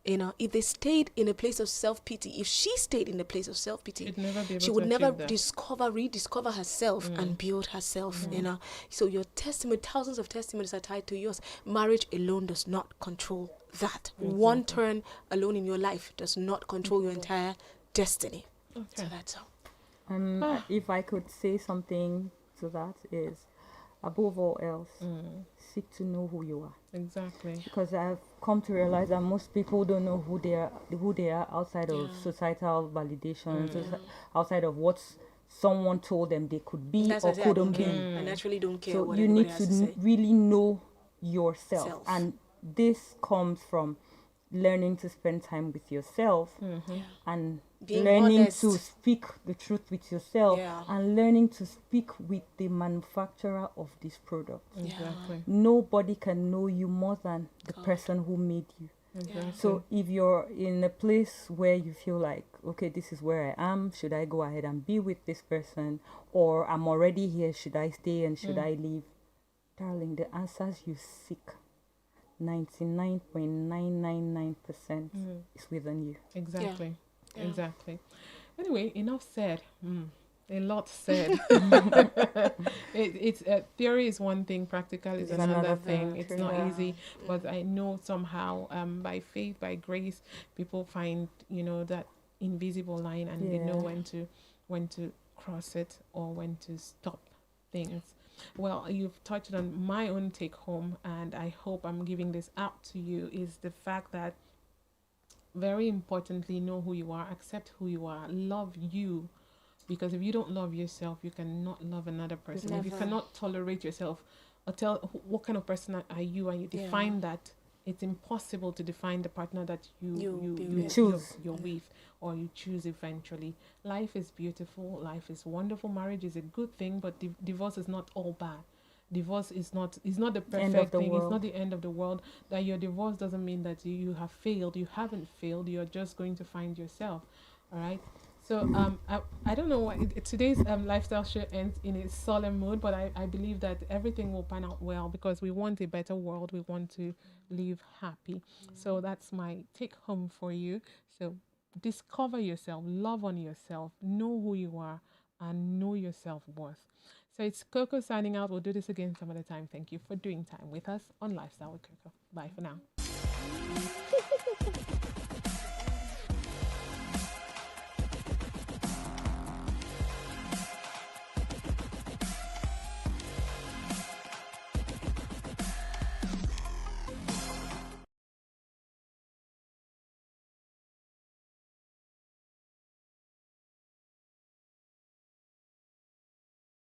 You know, if they stayed in a place of self-pity, if she stayed in a place of self-pity, she would never rediscover herself and build herself, you know. So your testimony, thousands of testimonies are tied to yours. Marriage alone does not control that. One turn alone in your life does not control your entire destiny. So that's all. If I could say something to that is, above all else, seek to know who you are. Exactly. Because I've come to realize that most people don't know who they are outside of societal validations, outside of what someone told them they could be or couldn't be. I naturally don't care. So what you need has to really know yourself, and this comes from learning to spend time with yourself and being learning honest. to speak the truth with yourself and learning to speak with the manufacturer of this product. Exactly. Nobody can know you more than the person who made you. Exactly. So if you're in a place where you feel like, okay, this is where I am, should I go ahead and be with this person, or I'm already here, should I stay and should I leave? Darling, the answers you seek, 99.999% is within you. Exactly. Exactly. Anyway, enough said. A lot said. It's theory is one thing, practical is another thing. It's not easy, but I know somehow by faith, by grace, people find that invisible line, and they know when to cross it or when to stop things. Well, you've touched on my own take home, and I hope I'm giving this out to you, is the fact that very importantly, know who you are, accept who you are, love you, because if you don't love yourself, you cannot love another person. Never. If you cannot tolerate yourself, or tell what kind of person are you, and you define that, it's impossible to define the partner that you choose, you're with, or you choose eventually. Life is beautiful, life is wonderful, marriage is a good thing, but divorce is not all bad. divorce is not the End of perfect the thing. It's world. not the end of the world. That your divorce doesn't mean that you have failed. You haven't failed. You're just going to find yourself. All right. So I don't know why today's lifestyle show ends in a solemn mood, but I believe that everything will pan out well because we want a better world. We want to live happy. So that's my take home for you. So discover yourself, love on yourself, know who you are, and know your self-worth. So it's Coco signing out. We'll do this again some other time. Thank you for doing time with us on Lifestyle with Coco. Bye for now.